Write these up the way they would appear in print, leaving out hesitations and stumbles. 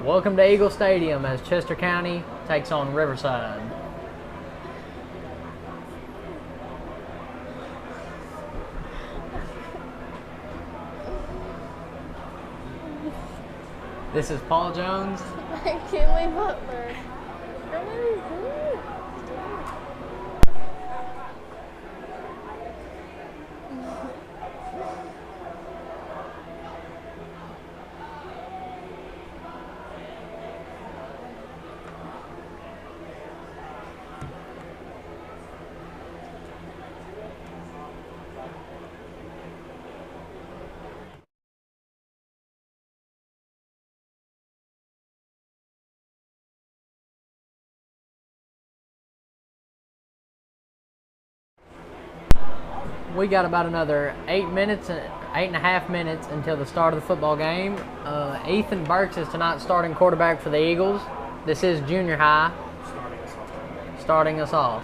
Welcome to Eagle Stadium as Chester County takes on Riverside. This is Paul Jones. McKinley Butler. We got about another 8.5 minutes until the start of the football game. Ethan Burks is tonight's starting quarterback for the Eagles. This is junior high. Starting us off.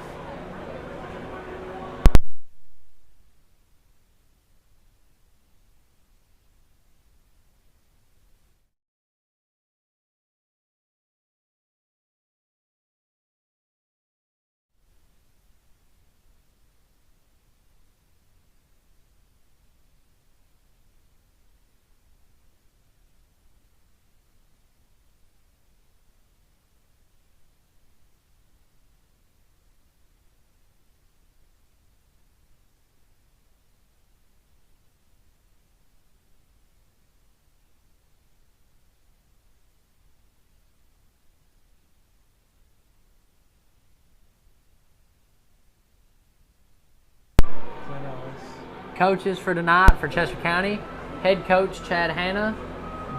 Coaches for tonight for Chester County: head coach Chad Hanna,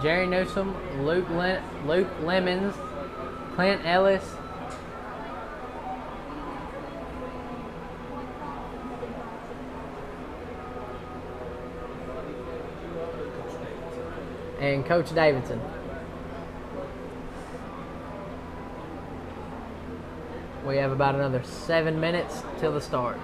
Jerry Newsom, Luke Lemons, Clint Ellis, and Coach Davidson. We have about another 7 minutes till the start.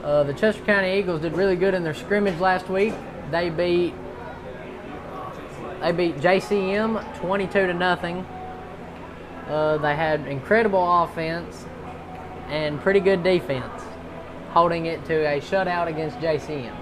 The Chester County Eagles did really good in their scrimmage last week. They beat JCM 22-0. They had incredible offense and pretty good defense, holding it to a shutout against JCM.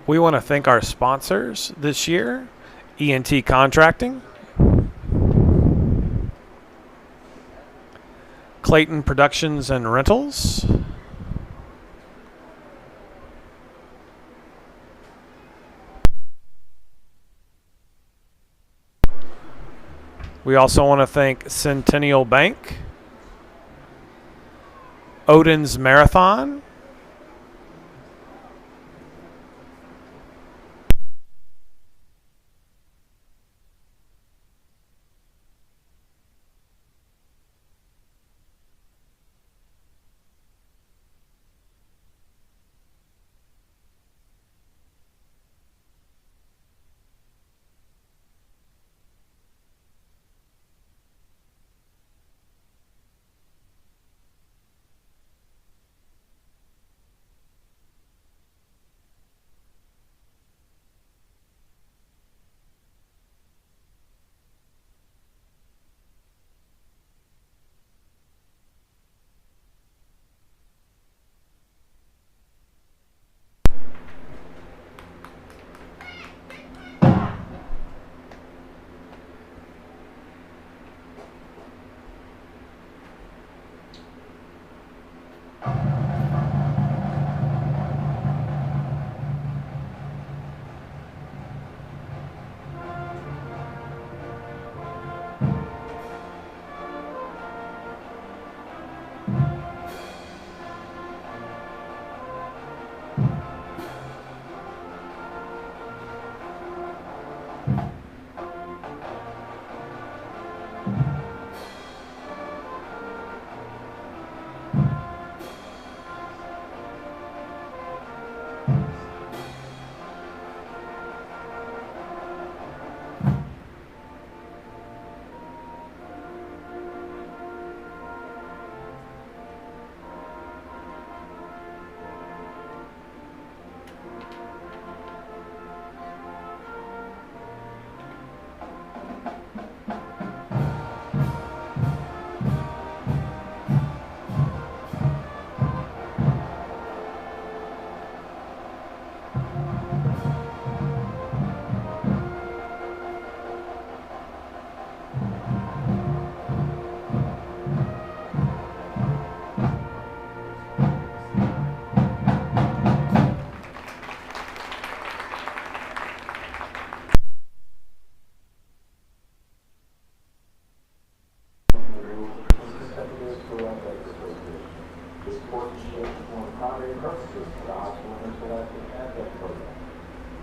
We want to thank our sponsors this year, ENT Contracting, Clayton Productions and Rentals, we also want to thank Centennial Bank, Odin's Marathon,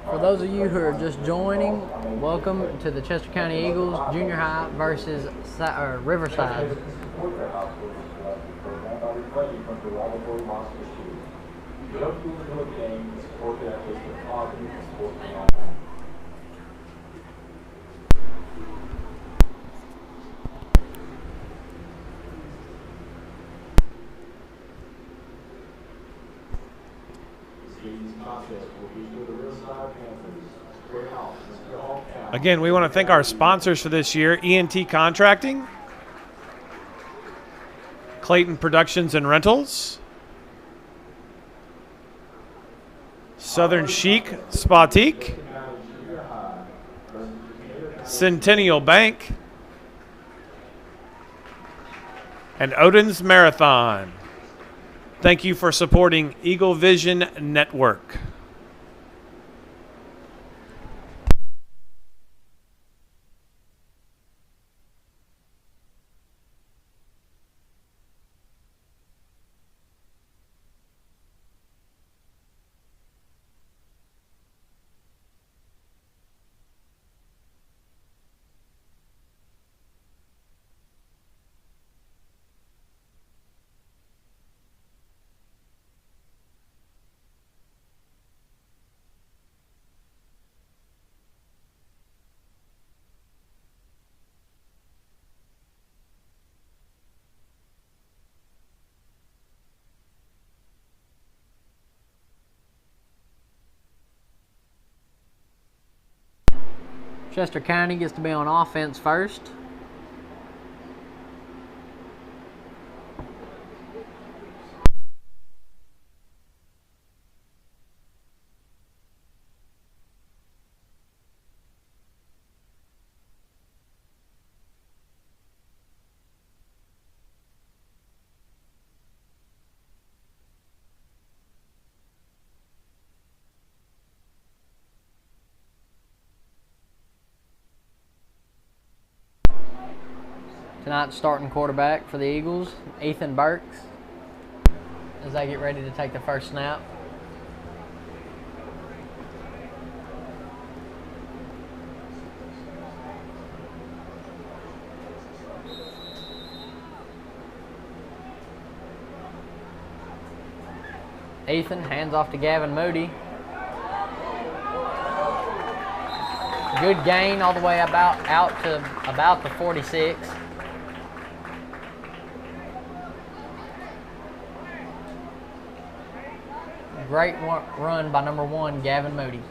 For those of you who are just joining, welcome to the Chester County Eagles Junior High versus Riverside. Again, we want to thank our sponsors for this year, ENT Contracting, Clayton Productions and Rentals, Southern Chic Spatique, Centennial Bank, and Odin's Marathon. Thank you for supporting Eagle Vision Network. Chester County gets to be on offense first. Tonight's starting quarterback for the Eagles, Ethan Burks, as they get ready to take the first snap. Ethan hands off to Gavin Moody. Good gain all the way out to about the 46. Great run by number 1, Gavin Moody.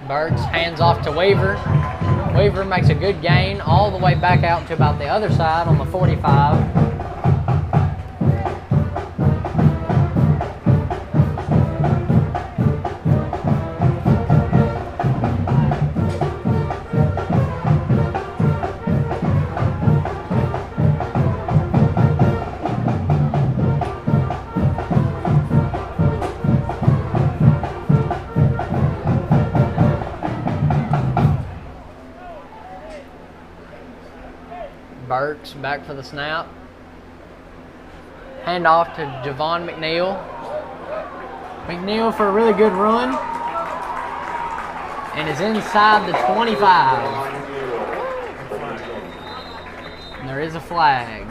Burks hands off to Weaver. Weaver makes a good gain all the way back out to about the other side on the 45. Burks back for the snap. Hand off to Javon McNeil. McNeil for a really good run. And is inside the 25. And there is a flag.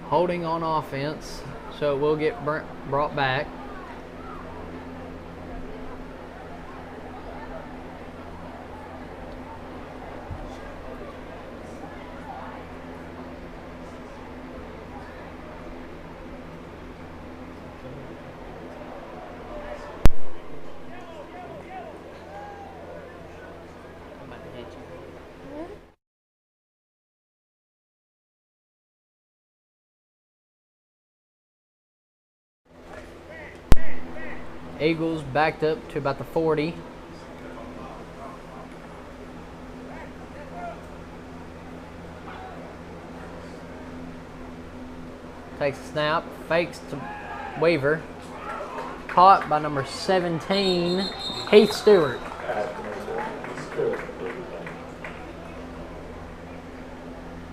Holding on offense, so it will get brought back. Eagles backed up to about the 40. Takes a snap, fakes to Weaver. Caught by number 17, Heath Stewart.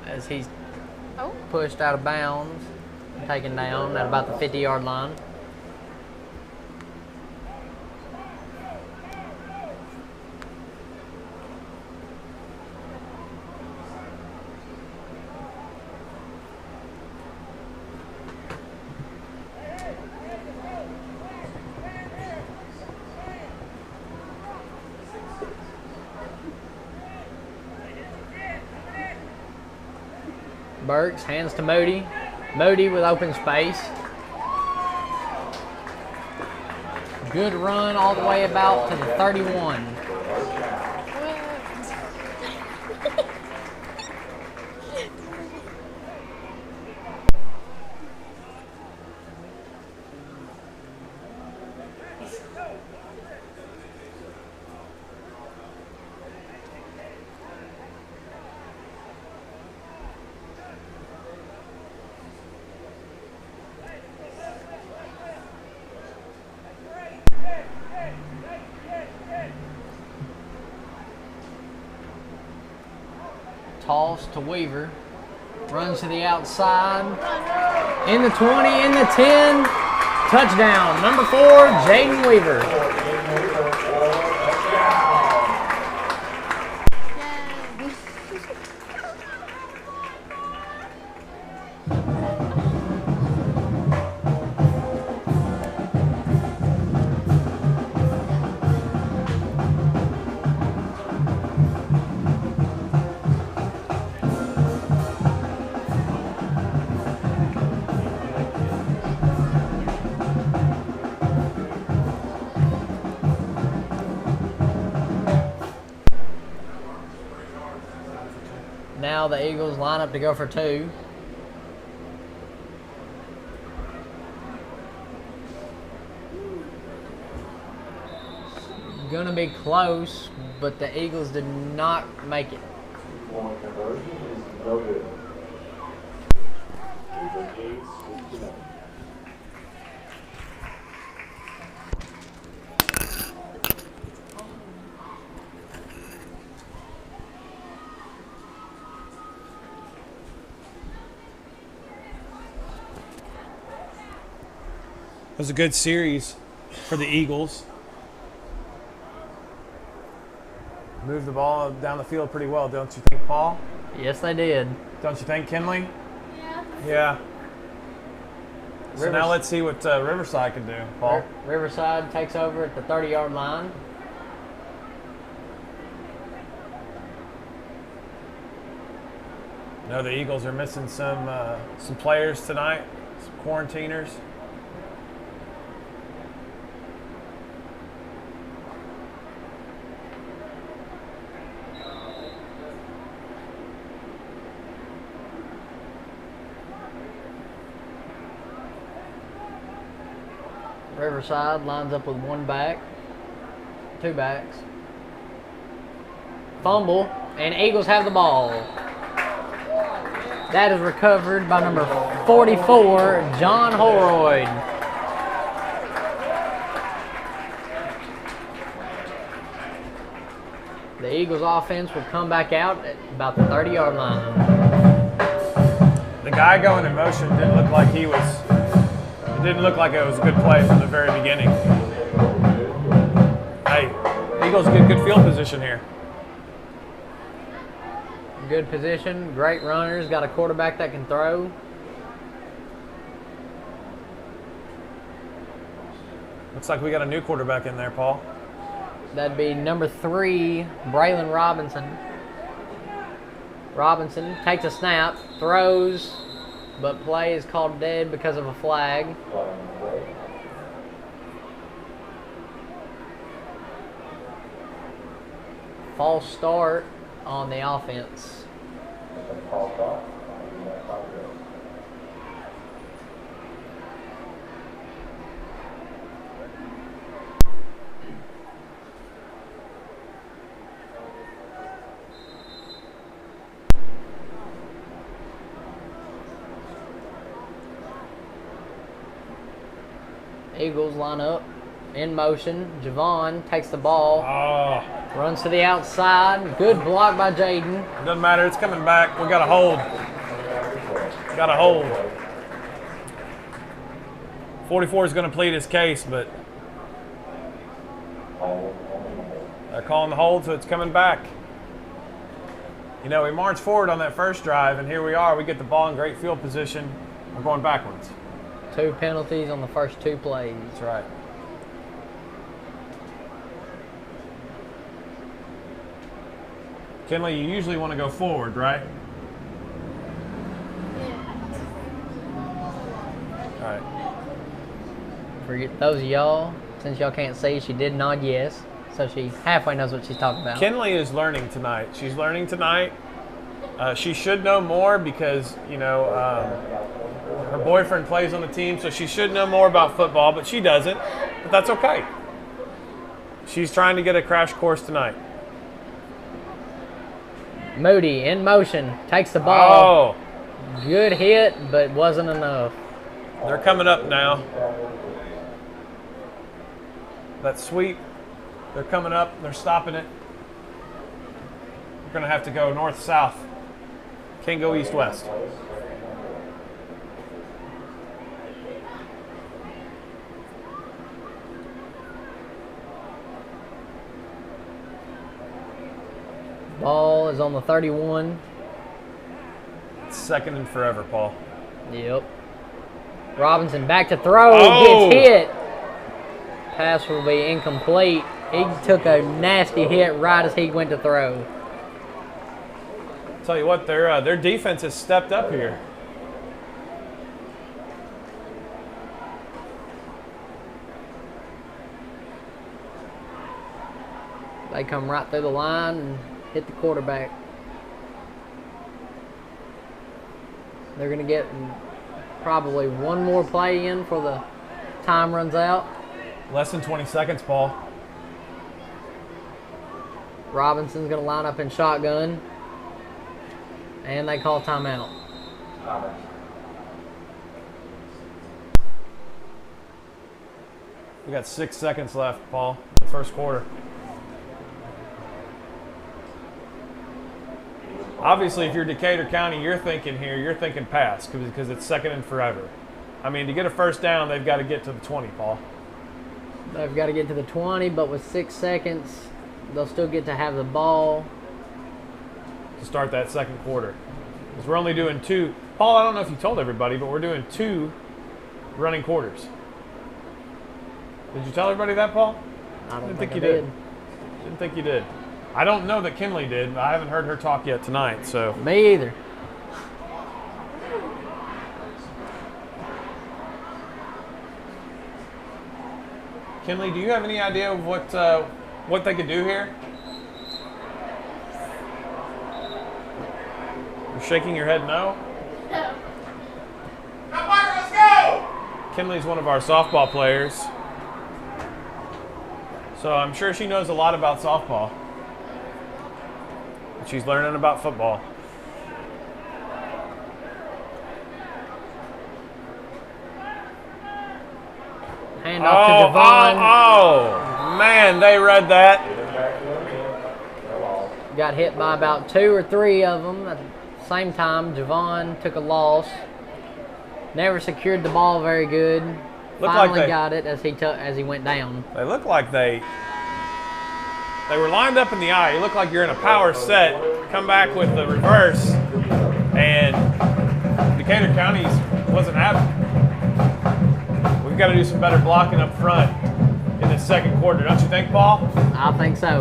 As he's pushed out of bounds, taken down at about the 50-yard line. Burks hands to Moody. Moody with open space. Good run all the way about to the 31. Toss to Weaver. Runs to the outside. In the 20, in the 10. Touchdown. Number 4, Jaden Weaver. Now the Eagles line up to go for 2. gonna be close, but the Eagles did not make it. Point conversion is no good. Number 869. It was a good series for the Eagles. Moved the ball down the field pretty well, don't you think, Paul? Yes, they did. Don't you think, Kinley? Yeah. Yeah. So now let's see what Riverside can do, Paul. Riverside takes over at the 30-yard line. No, the Eagles are missing some players tonight, some quarantiners. Riverside lines up with two backs. Fumble, and Eagles have the ball. That is recovered by number 44, John Holroyd. The Eagles offense will come back out at about the 30-yard line. The guy going in motion didn't look like it was a good play from the very beginning. Hey, Eagles get good field position here. Good position, great runners, got a quarterback that can throw. Looks like we got a new quarterback in there, Paul. That'd be number 3, Braylon Robinson. Robinson takes a snap, throws, but play is called dead because of a flag. False start on the offense. Eagles line up in motion. Javon takes the ball, runs to the outside. Good block by Jaden. Doesn't matter. It's coming back. We got a hold. Got a hold. 44 is going to plead his case, but they're calling the hold, so it's coming back. You know, we marched forward on that first drive, and here we are. We get the ball in great field position. We're going backwards. 2 penalties on the first 2 plays. That's right. Kinley, you usually want to go forward, right? All right. For those of y'all, since y'all can't see, she did nod yes. So she halfway knows what she's talking about. Kinley is learning tonight. She's learning tonight. She should know more because, you know, her boyfriend plays on the team, so she should know more about football, but she doesn't. But that's okay. She's trying to get a crash course tonight. Moody in motion, takes the ball. Oh, Good hit, but wasn't enough. they're coming up now. That sweep, they're coming up. They're stopping it. We're going to have to go north-south. Can't go east-west. Ball is on the 31. Second and forever, Paul. Yep. Robinson back to throw. Oh! Gets hit. Pass will be incomplete. He took a nasty hit right as he went to throw. Tell you what, their defense has stepped up here. They come right through the line and hit the quarterback. They're going to get probably one more play in before the time runs out. Less than 20 seconds, Paul. Robinson's going to line up in shotgun. And they call timeout. We got 6 seconds left, Paul. First quarter. Obviously, if you're Decatur County, you're thinking pass because it's second and forever. I mean, to get a first down, they've got to get to the 20, Paul. They've got to get to the 20, but with 6 seconds, they'll still get to have the ball. To start that second quarter. Because we're only doing 2. Paul, I don't know if you told everybody, but we're doing 2 running quarters. Did you tell everybody that, Paul? I don't think I you did. Didn't think you did. I don't know that Kinley did. I haven't heard her talk yet tonight, so. Me either. Kinley, do you have any idea of what they could do here? You're shaking your head no? No. Let's go! Kinley's one of our softball players. So I'm sure she knows a lot about softball. But she's learning about football. Hand off to Devon. Oh, man, they read that. Got hit by about 2 or 3 of them at the same time. Javon took a loss. Never secured the ball very good. Finally got it as he went down. They look like they were lined up in the eye. You look like you're in a power set. Come back with the reverse, and Decatur County wasn't having it. We've got to do some better blocking up front in the second quarter, don't you think, Paul? I think so.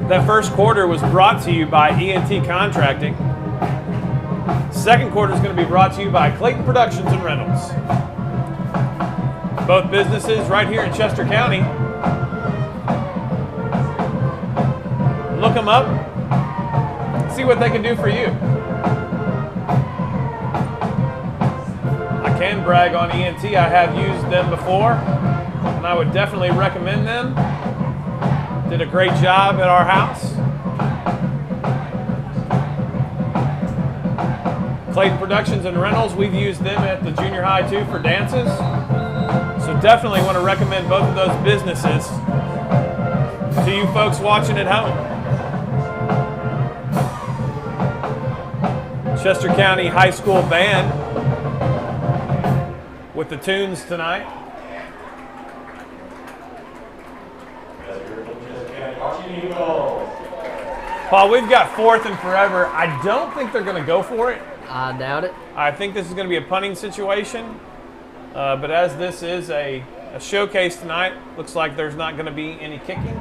That first quarter was brought to you by ENT Contracting. Second quarter is going to be brought to you by Clayton Productions and Rentals. Both businesses right here in Chester County. Look them up. See what they can do for you. I can brag on ENT. I have used them before, and I would definitely recommend them. Did a great job at our house. Clayton Productions and Rentals, we've used them at the junior high too for dances. So definitely want to recommend both of those businesses to you folks watching at home. Chester County High School Band with the tunes tonight. Paul, we've got 4th and forever. I don't think they're going to go for it. I doubt it. I think this is going to be a punting situation. But as this is a showcase tonight, looks like there's not going to be any kicking.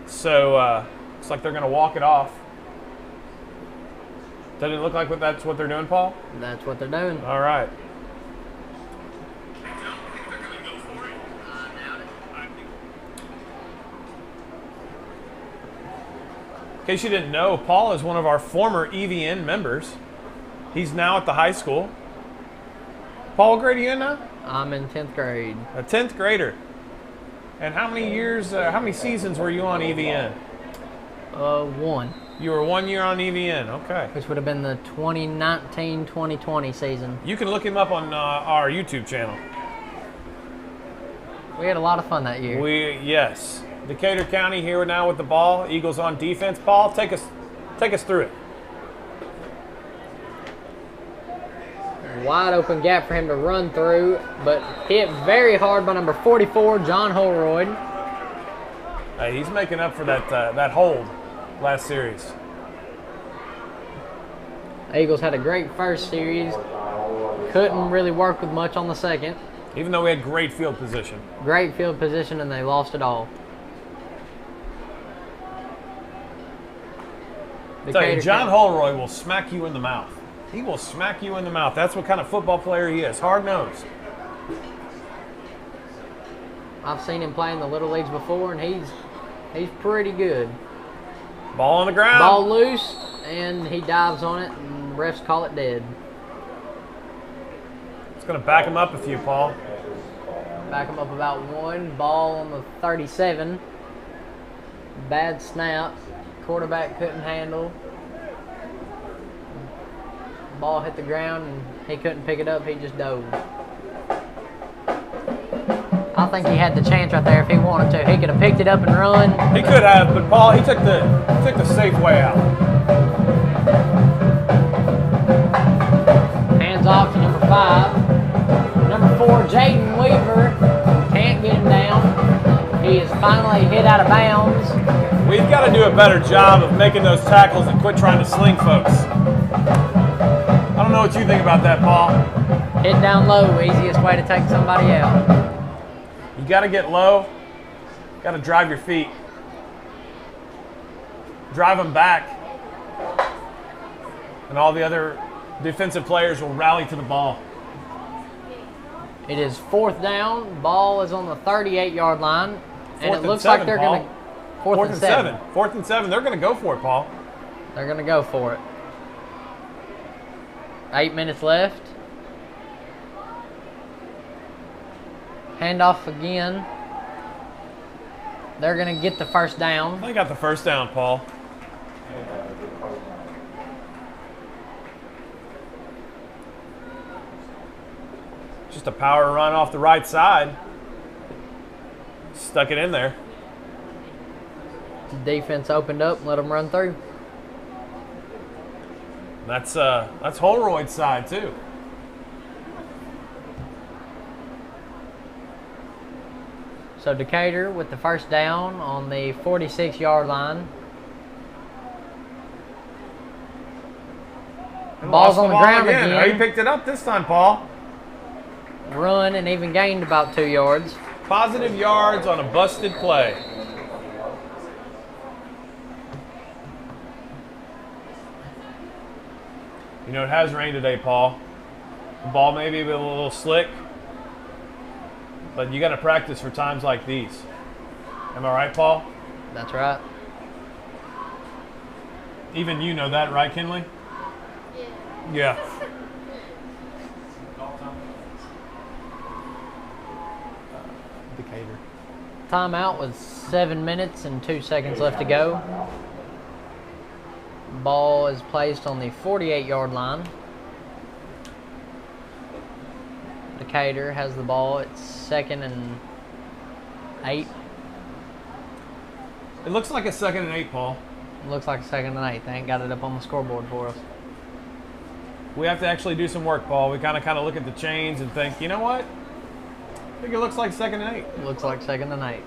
So looks like they're going to walk it off. Doesn't it look like that's what they're doing, Paul? That's what they're doing. All right. In case you didn't know, Paul is one of our former EVN members. He's now at the high school. Paul, what grade are you in now? I'm in 10th grade. A 10th grader. And how many seasons were you on EVN? 1. You were 1 year on EVN, okay. Which would have been the 2019-2020 season. You can look him up on our YouTube channel. We had a lot of fun that year. Yes. Decatur County here now with the ball. Eagles on defense. Paul, take us through it. Wide open gap for him to run through, but hit very hard by number 44, John Holroyd. Hey, he's making up for that hold last series. Eagles had a great first series. Couldn't really work with much on the second. Even though we had great field position. Great field position, and they lost it all. I tell you, John Holroyd will smack you in the mouth. He will smack you in the mouth. That's what kind of football player he is. Hard-nosed. I've seen him play in the little leagues before, and he's pretty good. Ball on the ground. Ball loose, and he dives on it, and refs call it dead. It's going to back him up a few, Paul. Back him up about one. Ball on the 37. Bad snap. Quarterback couldn't handle. Ball hit the ground, and he couldn't pick it up. He just dove. I think he had the chance right there if he wanted to. He could have picked it up and run. He could have, but Paul, he took the safe way out. Hands off to number 5. Number 4, Jaden Weaver, can't get him down. He is finally hit out of bounds. We've got to do a better job of making those tackles and quit trying to sling folks. I don't know what you think about that, Paul. Hit down low, easiest way to take somebody out. You got to get low. Got to drive your feet. Drive them back. And all the other defensive players will rally to the ball. It is 4th down. Ball is on the 38-yard line. And it looks like they're going to... 4th and 7. 4th and 7. They're going to go for it, Paul. They're going to go for it. 8 minutes left. Handoff again. They're going to get the first down. They got the first down, Paul. Just a power run off the right side. Stuck it in there. Defense opened up and let them run through. That's Holroyd's side too. So Decatur with the first down on the 46-yard line. Ball's on the ground again. Oh, he picked it up this time, Paul. Run and even gained about 2 yards. Positive yards on a busted play. You know, it has rained today, Paul. The ball may be a little slick, but you got to practice for times like these. Am I right, Paul? That's right. Even you know that, right, Kinley? Yeah. Decatur. Timeout with 7 minutes and 2 seconds left to go. Ball is placed on the 48-yard line. Decatur has the ball. It's 2nd and 8. It looks like a 2nd and 8, Paul. Looks like a 2nd and 8. They ain't got it up on the scoreboard for us. We have to actually do some work, Paul. We kind of look at the chains and think, you know what? I think it looks like 2nd and 8. Looks like 2nd and 8.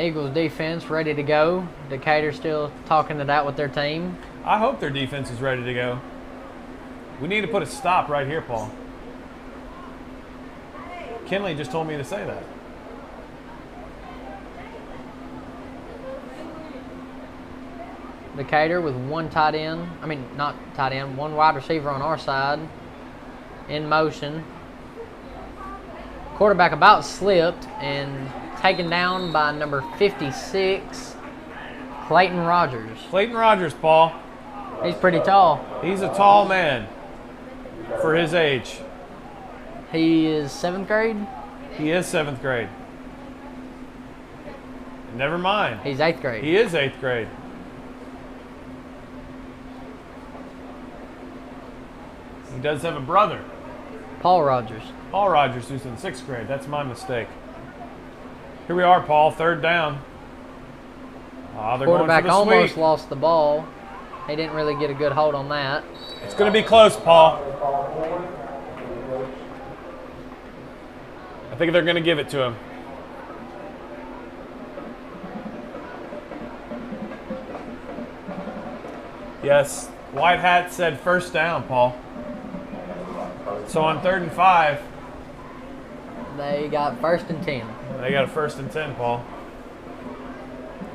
Eagles defense ready to go. Decatur still talking it out with their team. I hope their defense is ready to go. We need to put a stop right here, Paul. Kinley just told me to say that. Decatur with one tight end. Not tight end, one wide receiver on our side. In motion. Quarterback about slipped and taken down by number 56, Clayton Rogers. Clayton Rogers, Paul. He's pretty tall. He's a tall man for his age. He is 7th grade? He is 7th grade. Never mind. He's 8th grade. He is 8th grade. He does have a brother. Paul Rogers. Paul Rogers, who's in 6th grade. That's my mistake. Here we are, Paul. 3rd down. They're Quarterback going for the almost sweep. lost the ball. He didn't really get a good hold on that. It's going to be close, Paul. I think they're going to give it to him. Yes, White Hat said 1st down, Paul. So on 3rd and 5, They got 1st and 10. they got a 1st and 10, Paul.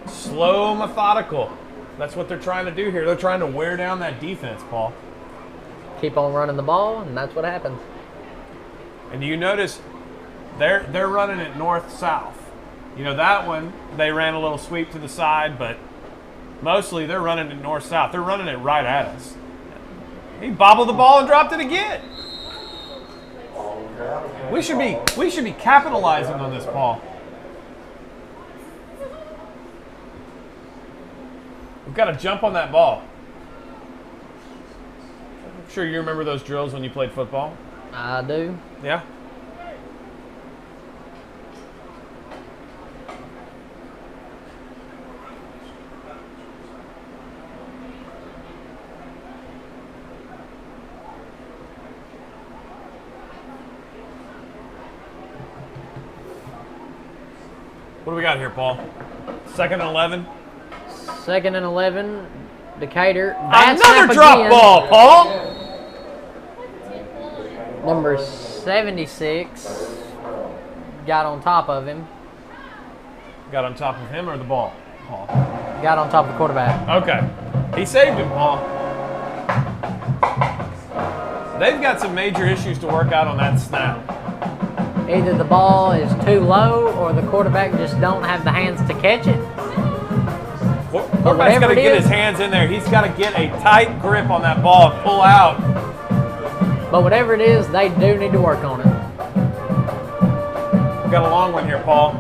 Slow, methodical. That's what they're trying to do here. They're trying to wear down that defense, Paul. Keep on running the ball, and that's what happens. And you notice they're running it north-south. You know, that one, they ran a little sweep to the side, but mostly they're running it north-south. They're running it right at us. He bobbled the ball and dropped it again. We should be capitalizing on this, Paul. We've got to jump on that ball. I'm sure you remember those drills when you played football. I do. Yeah? What do we got here, Paul? 2nd and 11? 2nd and 11. Decatur. Another drop ball, Paul! Number 76 got on top of him. Got on top of him or the ball, Paul? Got on top of the quarterback. Okay. He saved him, Paul. They've got some major issues to work out on that snap. Either the ball is too low or the quarterback just don't have the hands to catch it. Quarterback's got to get his hands in there. He's got to get a tight grip on that ball and pull out. But whatever it is, they do need to work on it. We've got a long one here, Paul.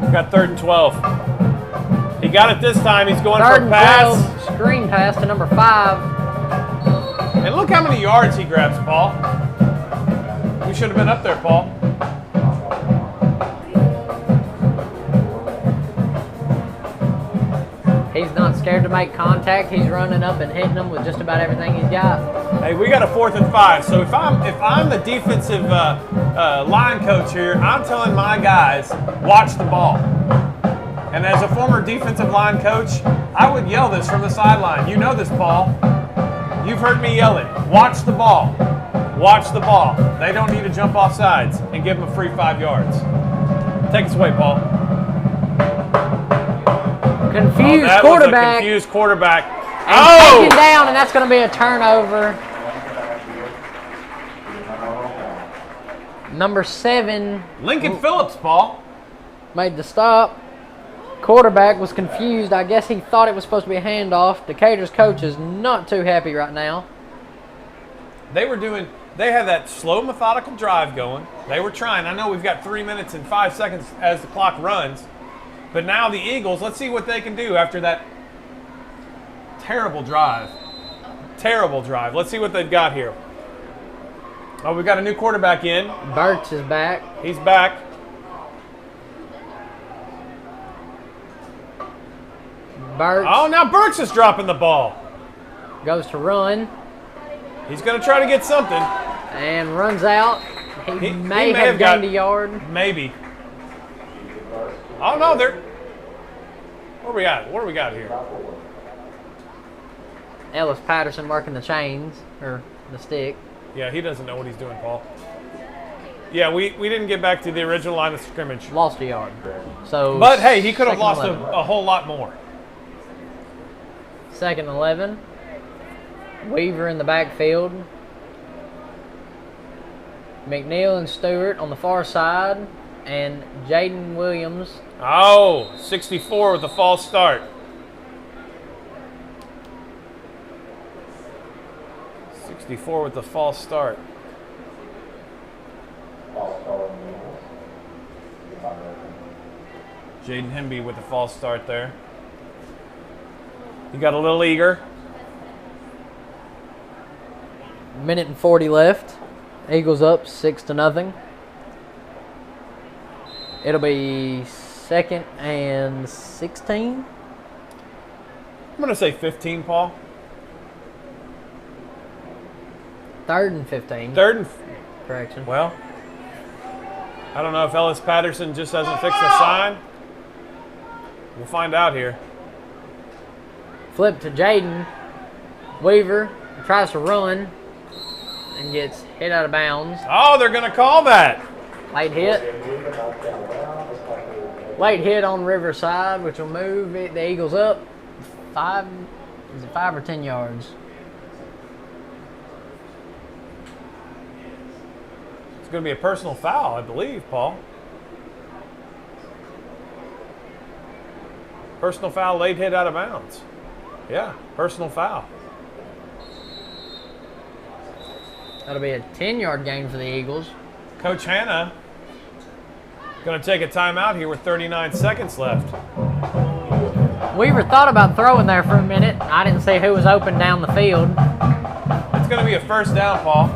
We've got 3rd and 12. He got it this time. He's going for a pass. 12, screen pass to number 5. And look how many yards he grabs, Paul. We should have been up there, Paul. He's not scared to make contact. He's running up and hitting them with just about everything he's got. Hey, we got a 4th and 5. So if I'm the defensive line coach here, I'm telling my guys, watch the ball. And as a former defensive line coach, I would yell this from the sideline. You know this, Paul. You've heard me yell it. Watch the ball. Watch the ball. They don't need to jump off sides and give them a free 5 yards. Take us away, Paul. Confused that quarterback. Was a confused quarterback. And taken down, and that's going to be a turnover. Number 7 Lincoln Phillips, Paul. made the stop. Quarterback was confused. I guess he thought it was supposed to be a handoff. Decatur's coach is not too happy right now. They had that slow, methodical drive going. They were trying. I know we've got 3 minutes and 5 seconds as the clock runs. But now the Eagles, let's see what they can do after that terrible drive. Terrible drive. Let's see what they've got here. Oh, we've got a new quarterback in. Burks is back. He's back. Burks Oh, now Burks is dropping the ball. goes to run He's going to try to get something. and runs out. He may have got gained a yard. Maybe. Oh, no, they're... Where we at? What do we got here? Ellis Patterson working the chains, or the stick. Yeah, he doesn't know what he's doing, Paul. Yeah, we didn't get back to the original line of scrimmage. Lost a yard. So, But, hey, he could have 2nd lost and 11. a whole lot more. 2nd and 11. Weaver in the backfield. McNeil and Stewart on the far side. And Jaden Williams. Oh, 64 with a false start. 64 with the false start. Jaden Hemby with a false start there. He got a little eager. Minute and 40 left. Eagles up 6-0. It'll be 2nd and 16. I'm going to say 15, Paul. 3rd and 15. 3rd and... Correction. Well, I don't know if Ellis Patterson just hasn't fixed the sign. We'll find out here. Flip to Jaden. Weaver tries to run and gets hit out of bounds. Oh, they're going to call that. Late hit. Late hit on Riverside, which will move the Eagles up 5 or 10 yards? It's going to be a personal foul, I believe, Paul. Personal foul, late hit out of bounds. Yeah, personal foul. That'll be a 10-yard gain for the Eagles. Coach Hanna going to take a timeout here with 39 seconds left. Weaver thought about throwing there for a minute. I didn't see who was open down the field. It's going to be a first down, Paul.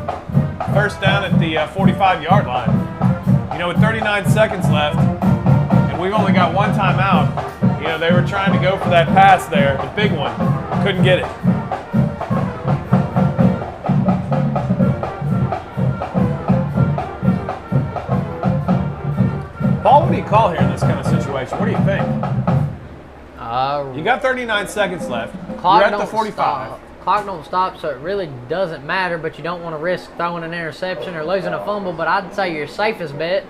First down at the 45-yard line. You know, with 39 seconds left, and we've only got one timeout, you know, they were trying to go for that pass there, the big one. Couldn't get it. Paul, what do you call here in this kind of situation? What do you think? You got 39 seconds left. Clock You're at the don't 45. stop. Clock don't stop, so it really doesn't matter, but you don't want to risk throwing an interception or losing a fumble. But I'd say your safest bet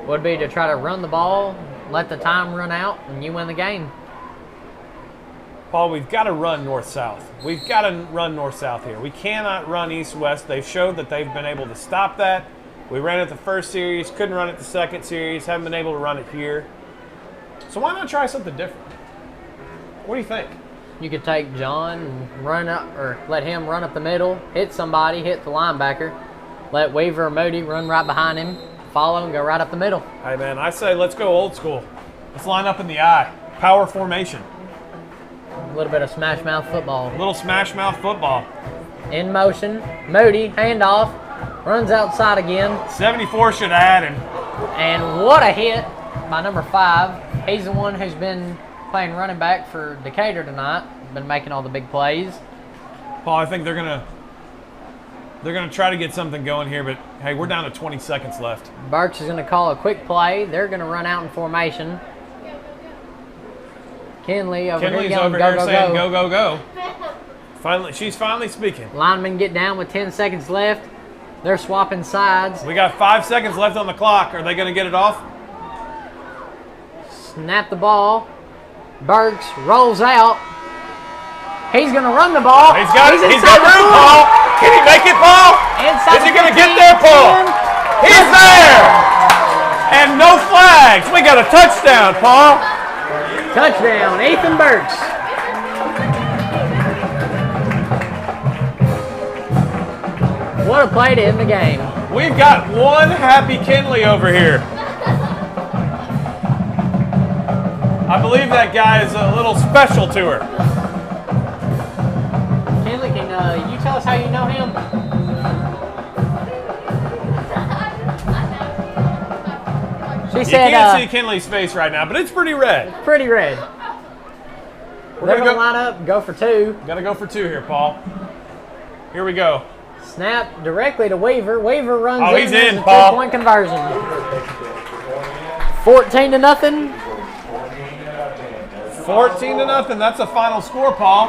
would be to try to run the ball, let the time run out, and you win the game. Paul, we've got to run north-south. We've got to run north-south here. We cannot run east-west. They've showed that they've been able to stop that. We ran it the first series, couldn't run it the second series, haven't been able to run it here. So why not try something different? What do you think? You could take John and run up, or let him run up the middle, hit somebody, hit the linebacker. Let Weaver or Moody run right behind him, follow, and go right up the middle. Hey, man, I say let's go old school. Let's line up in the eye. Power formation. A little bit of smash mouth football. A little smash mouth football. In motion, Moody, handoff, runs outside again. 74 should add him. And what a hit by number 5. He's the one who's been playing running back for Decatur tonight. Been making all the big plays. Paul, I think they're gonna try to get something going here, but hey, we're down to 20 seconds left. Burks is going to call a quick play. They're going to run out in formation. Kinley over Kinley's here yelling, over go, here go, saying go. go, go, go. She's finally speaking. Linemen get down with 10 seconds left. They're swapping sides. We got 5 seconds left on the clock. Are they going to get it off? Snap the ball. Burks rolls out. He's going to run the ball. He's got inside the room, 40. Paul. Can he make it, Paul? Inside Is he the going to get 15, there, Paul? 10. He's there. And no flags. We got a touchdown, Paul. Touchdown, Ethan Burks. What a play to end the game. We've got one happy Kinley over here. I believe that guy is a little special to her. Kinley, can you tell us how you know him? She You said, can't see Kinley's face right now, but it's pretty red. pretty red. We're They're gonna going to go. line up, go for 2. Got to go for 2 here, Paul. Here we go. Snap directly to Weaver. Weaver runs Oh, he's in, There's a Paul. 2-point conversion. 14-0. 14-0. That's the final score, Paul.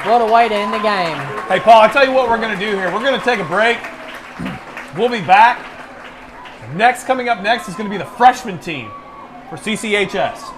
What a way to end the game. Hey, Paul, I tell you what we're going to do here. We're going to take a break. We'll be back. Coming up next is going to be the freshman team for CCHS.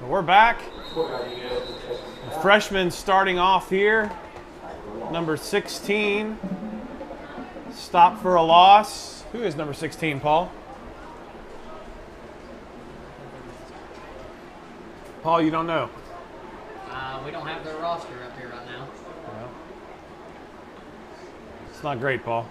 We're back. Freshman starting off here. Number 16. Stop for a loss. Who is number 16, Paul? Paul, you don't know. We don't have their roster up here right now. Well, it's not great, Paul.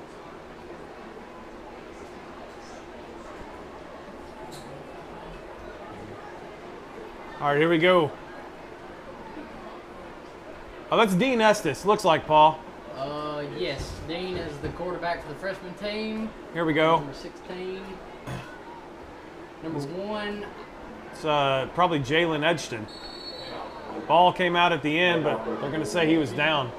All right, here we go. Oh, that's Dean Estes. Looks like, Paul. Yes. Dean is the quarterback for the freshman team. Here we go. Number 16. Number 1. It's probably Jalen Edgston. Ball came out at the end, but they're going to say he was down.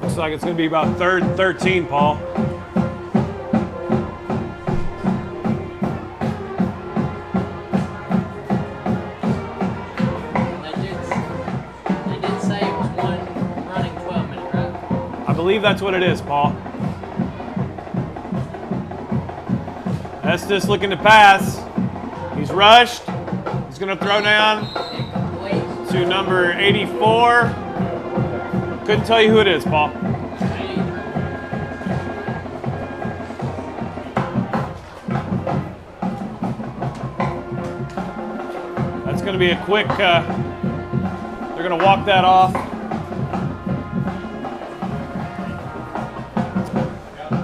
Looks like it's going to be about 3rd and 13, Paul. They did say it was one running 12-minute, right? I believe that's what it is, Paul. Estes looking to pass. He's rushed. He's going to throw down Incomplete. to number 84. Couldn't tell you who it is, Paul. That's going to be a quick, they're going to walk that off.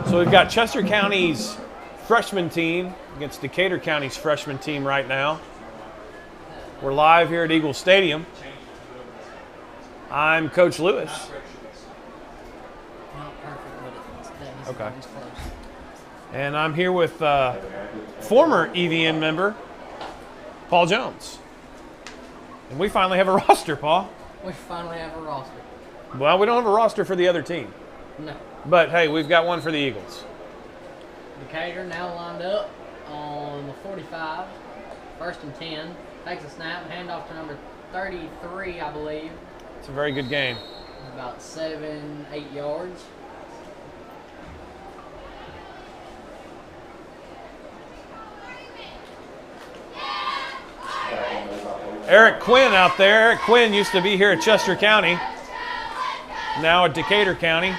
So we've got Chester County's freshman team against Decatur County's freshman team right now. We're live here at Eagle Stadium. I'm Coach Lewis. Not perfect, but it's Okay. close. And I'm here with former EVN member, Paul Jones. And we finally have a roster, Paul. We finally have a roster. Well, we don't have a roster for the other team. No. But, hey, we've got one for the Eagles. Decatur now lined up on the 45. 1st and 10. Takes a snap, handoff to number 33, I believe. It's a very good game. About 7-8 yards. Eric Quinn out there. Eric Quinn used to be here at Chester County. Now at Decatur County.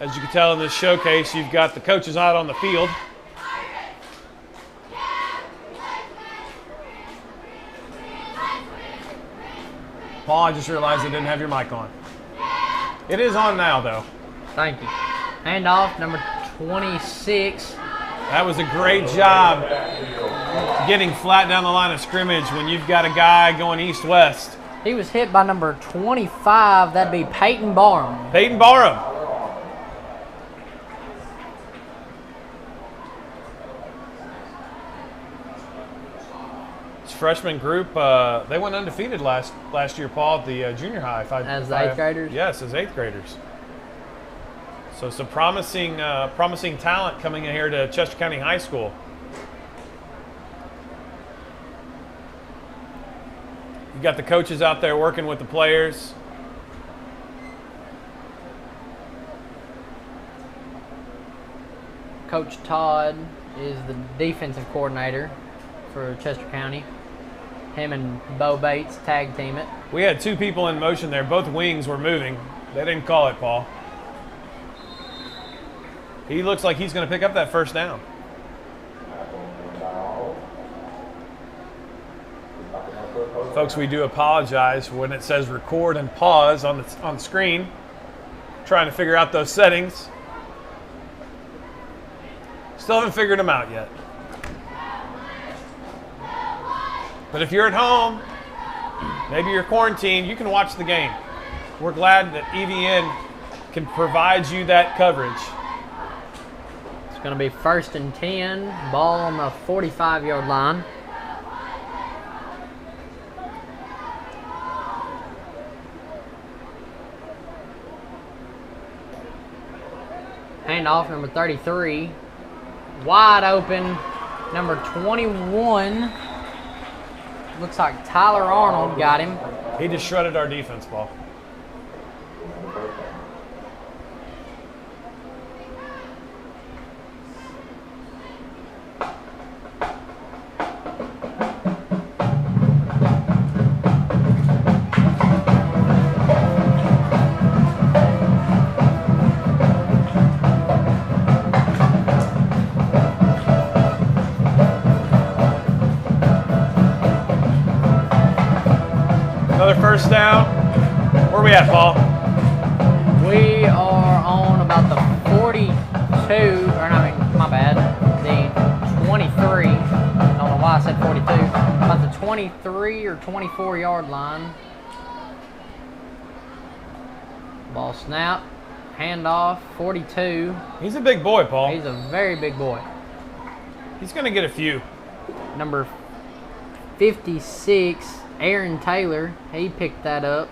As you can tell in this showcase, you've got the coaches out on the field. Paul, I just realized I didn't have your mic on. It is on now, though. Thank you. Handoff, number 26. That was a great job getting flat down the line of scrimmage when you've got a guy going east-west. He was hit by number 25. That'd be Peyton Barham. Peyton Barham. This freshman group, they went undefeated last year, Paul, at the junior high. As the 8th graders? Yes, as 8th graders. So some promising talent coming in here to Chester County High School. You got the coaches out there working with the players. Coach Todd is the defensive coordinator for Chester County. Him and Bo Bates tag team it. We had 2 people in motion there. Both wings were moving. They didn't call it, Paul. He looks like he's going to pick up that first down. Folks, we do apologize when it says record and pause on the screen. Trying to figure out those settings. Still haven't figured them out yet. But if you're at home, maybe you're quarantined, you can watch the game. We're glad that EVN can provide you that coverage. It's going to be 1st and 10. Ball on the 45-yard line. Handoff, number 33. Wide open, number 21. Looks like Tyler Arnold got him. He just shredded our defense, Paul. Another first down. Where are we at, Paul? We are on about the 42, or I mean, my bad, the 23. I don't know why I said 42. About the 23 or 24-yard line. Ball snap, handoff, 42. He's a big boy, Paul. He's a very big boy. He's going to get a few. Number 56, Aaron Taylor, he picked that up.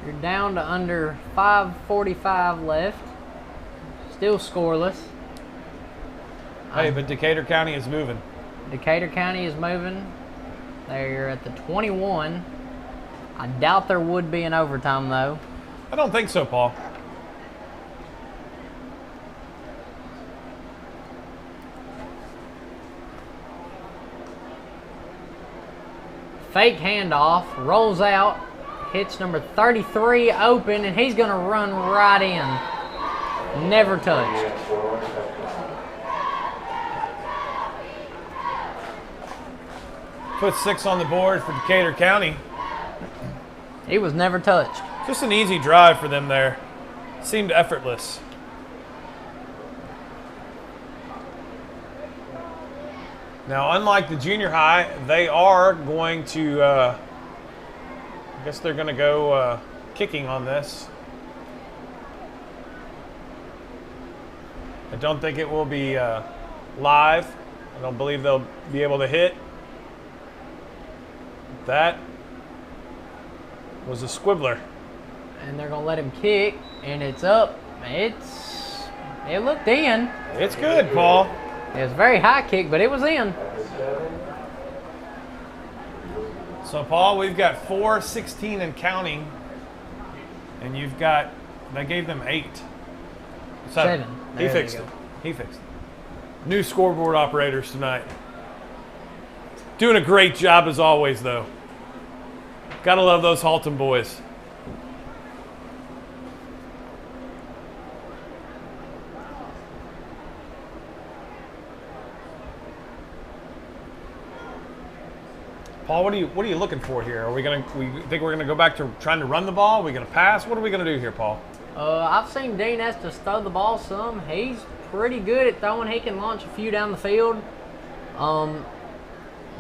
You're down to under 5:45 left. Still scoreless. Hey, but Decatur County is moving. Decatur County is moving. They're at the 21. I doubt there would be an overtime, though. I don't think so, Paul. Fake handoff, rolls out, hits number 33 open, and he's going to run right in. Never touched. Put 6 on the board for Decatur County. He was never touched. Just an easy drive for them there. Seemed effortless. Now, unlike the junior high, they are going to, I guess they're going to go kicking on this. I don't think it will be live. I don't believe they'll be able to hit. That was a squibbler. And they're going to let him kick, and it's up. It looked in. It's good, Paul. It was a very high kick, but it was in. So, Paul, we've got 4, 16 and counting. And you've got, they gave them 8. 7. He There fixed you it. go. He fixed it. New scoreboard operators tonight. Doing a great job as always, though. Gotta love those Halton boys. Paul, what are you looking for here? We think we're gonna go back to trying to run the ball? Are we gonna pass? What are we gonna do here, Paul? I've seen Dean Estes throw the ball some. He's pretty good at throwing. He can launch a few down the field.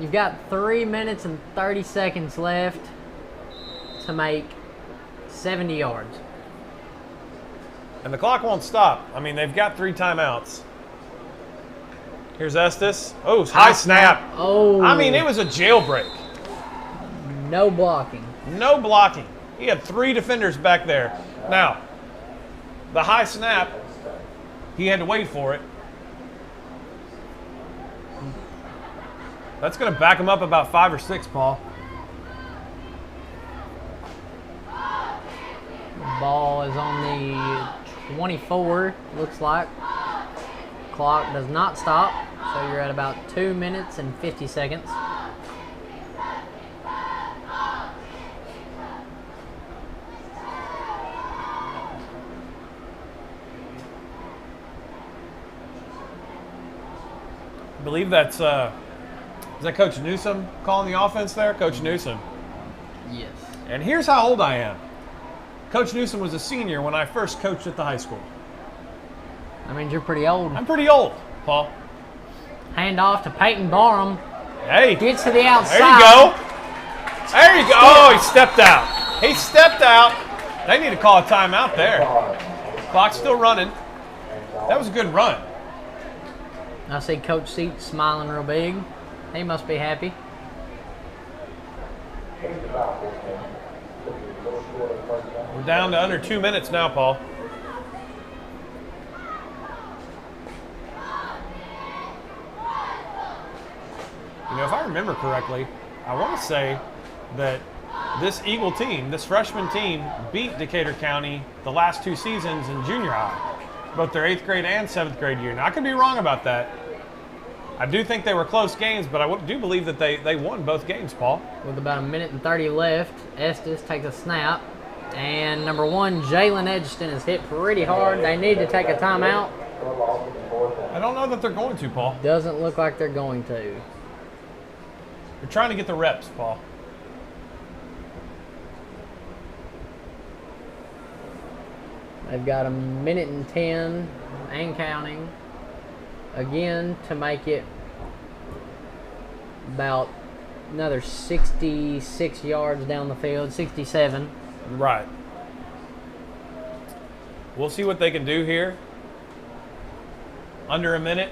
You've got 3 minutes and 30 seconds left to make 70 yards. And the clock won't stop. I mean, they've got 3 timeouts. Here's Estes. Oh, high snap. Oh. I mean, it was a jailbreak. No blocking. No blocking. He had 3 defenders back there. Now, the high snap, he had to wait for it. That's going to back him up about 5 or 6, Paul. The ball is on the 24, looks like. Clock does not stop, so you're at about 2 minutes and 50 seconds. I believe that's, is that Coach Newsom calling the offense there? Coach Newsom. Yes. And here's how old I am. Coach Newsom was a senior when I first coached at the high school. That means you're pretty old. I'm pretty old, Paul. Hand off to Peyton Barham. Hey, Gets to the outside. there you go. There you go. Oh, he stepped out. He stepped out. They need to call a timeout there. Clock's still running. That was a good run. I see Coach Seat smiling real big. He must be happy. We're down to under 2 minutes now, Paul. You know, if I remember correctly, I want to say that this Eagle team, this freshman team, beat Decatur County the last 2 seasons in junior high, both their 8th grade and 7th grade year. Now, I could be wrong about that. I do think they were close games, but I do believe that they won both games, Paul. With about 1:30 left, Estes takes a snap. And number 1, Jalen Edgeston is hit pretty hard. They need to take a timeout. I don't know that they're going to, Paul. Doesn't look like they're going to. They're trying to get the reps, Paul. They've got 1:10 and counting. Again, to make it about another 66 yards down the field, 67. Right. We'll see what they can do here. Under a minute.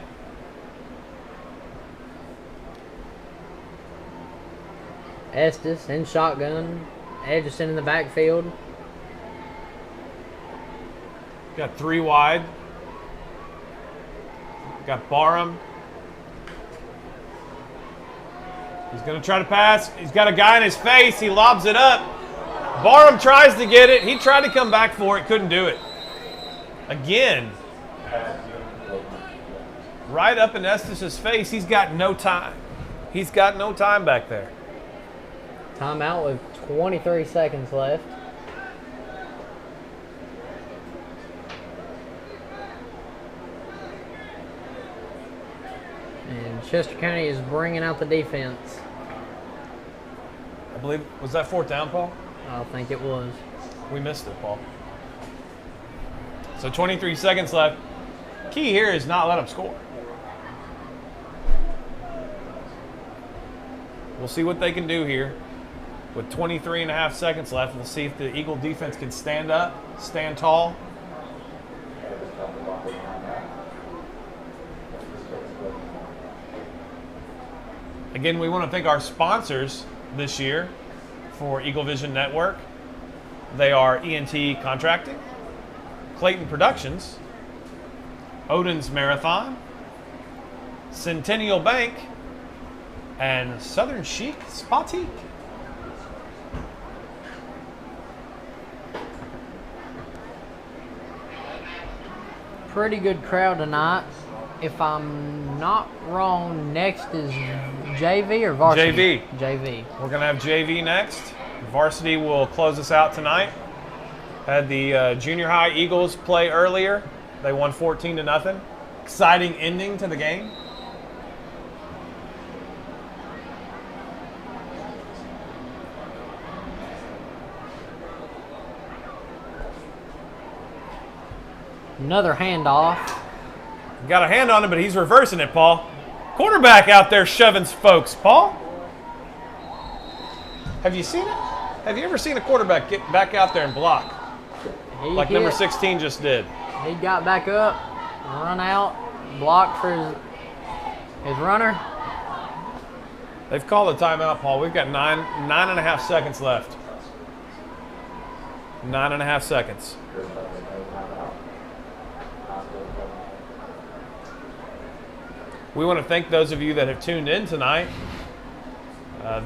Estes in shotgun. Edgerton in the backfield. Got 3 wide. Got Barham. He's going to try to pass. He's got a guy in his face. He lobs it up. Barham tries to get it. He tried to come back for it. Couldn't do it. Again. Right up in Estes' face. He's got no time. He's got no time back there. Timeout with 23 seconds left. And Chester County is bringing out the defense. I believe, was that 4th down, Paul? I think it was. We missed it, Paul. So 23 seconds left. Key here is not let them score. We'll see what they can do here. With 23 and a half seconds left, we'll see if the Eagle defense can stand up, stand tall. Again, we want to thank our sponsors this year for Eagle Vision Network. They are ENT Contracting, Clayton Productions, Odin's Marathon, Centennial Bank, and Southern Chic Spatique. Pretty good crowd tonight. If I'm not wrong, next is JV or Varsity? JV. JV. We're going to have JV next. Varsity will close us out tonight. Had the junior high Eagles play earlier. They won 14-0. Exciting ending to the game. Another handoff. Got a hand on him, but he's reversing it, Paul. Quarterback out there shoving folks, Paul. Have you seen it? Have you ever seen a quarterback get back out there and block? Like number 16 just did. He got back up, run out, blocked for his runner. They've called a timeout, Paul. We've got nine and a half seconds left. 9.5 seconds. We want to thank those of you that have tuned in tonight.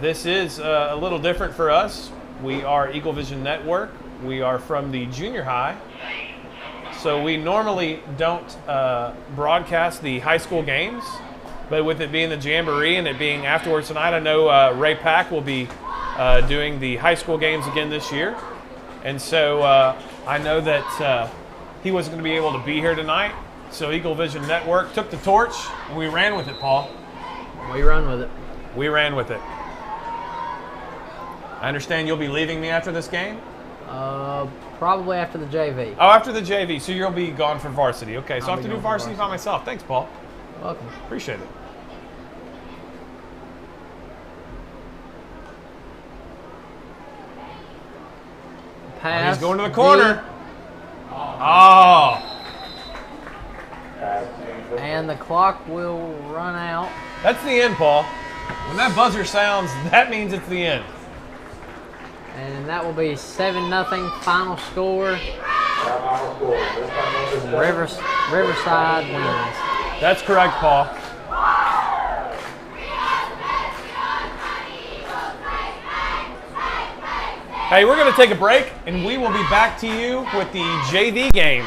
This is a little different for us. We are Eagle Vision Network. We are from the junior high. So we normally don't broadcast the high school games, but with it being the Jamboree and it being afterwards tonight, I know Ray Pack will be doing the high school games again this year. And so I know that he wasn't going to be able to be here tonight. So Eagle Vision Network took the torch and we ran with it, Paul. We run with it. We ran with it. I understand you'll be leaving me after this game. Probably after the JV. Oh, after the JV, so you'll be gone for varsity. Okay, so I'll I have be to do gone for varsity by varsity. myself. Thanks, Paul. Welcome. Appreciate it. Pass. He's going to the corner. Oh, And the clock will run out. that's the end, Paul. When that buzzer sounds, that means it's the end. And that will be 7-0 final score. Riverside wins. That's correct, Paul. Hey, we're going to take a break, and we will be back to you with the JV game.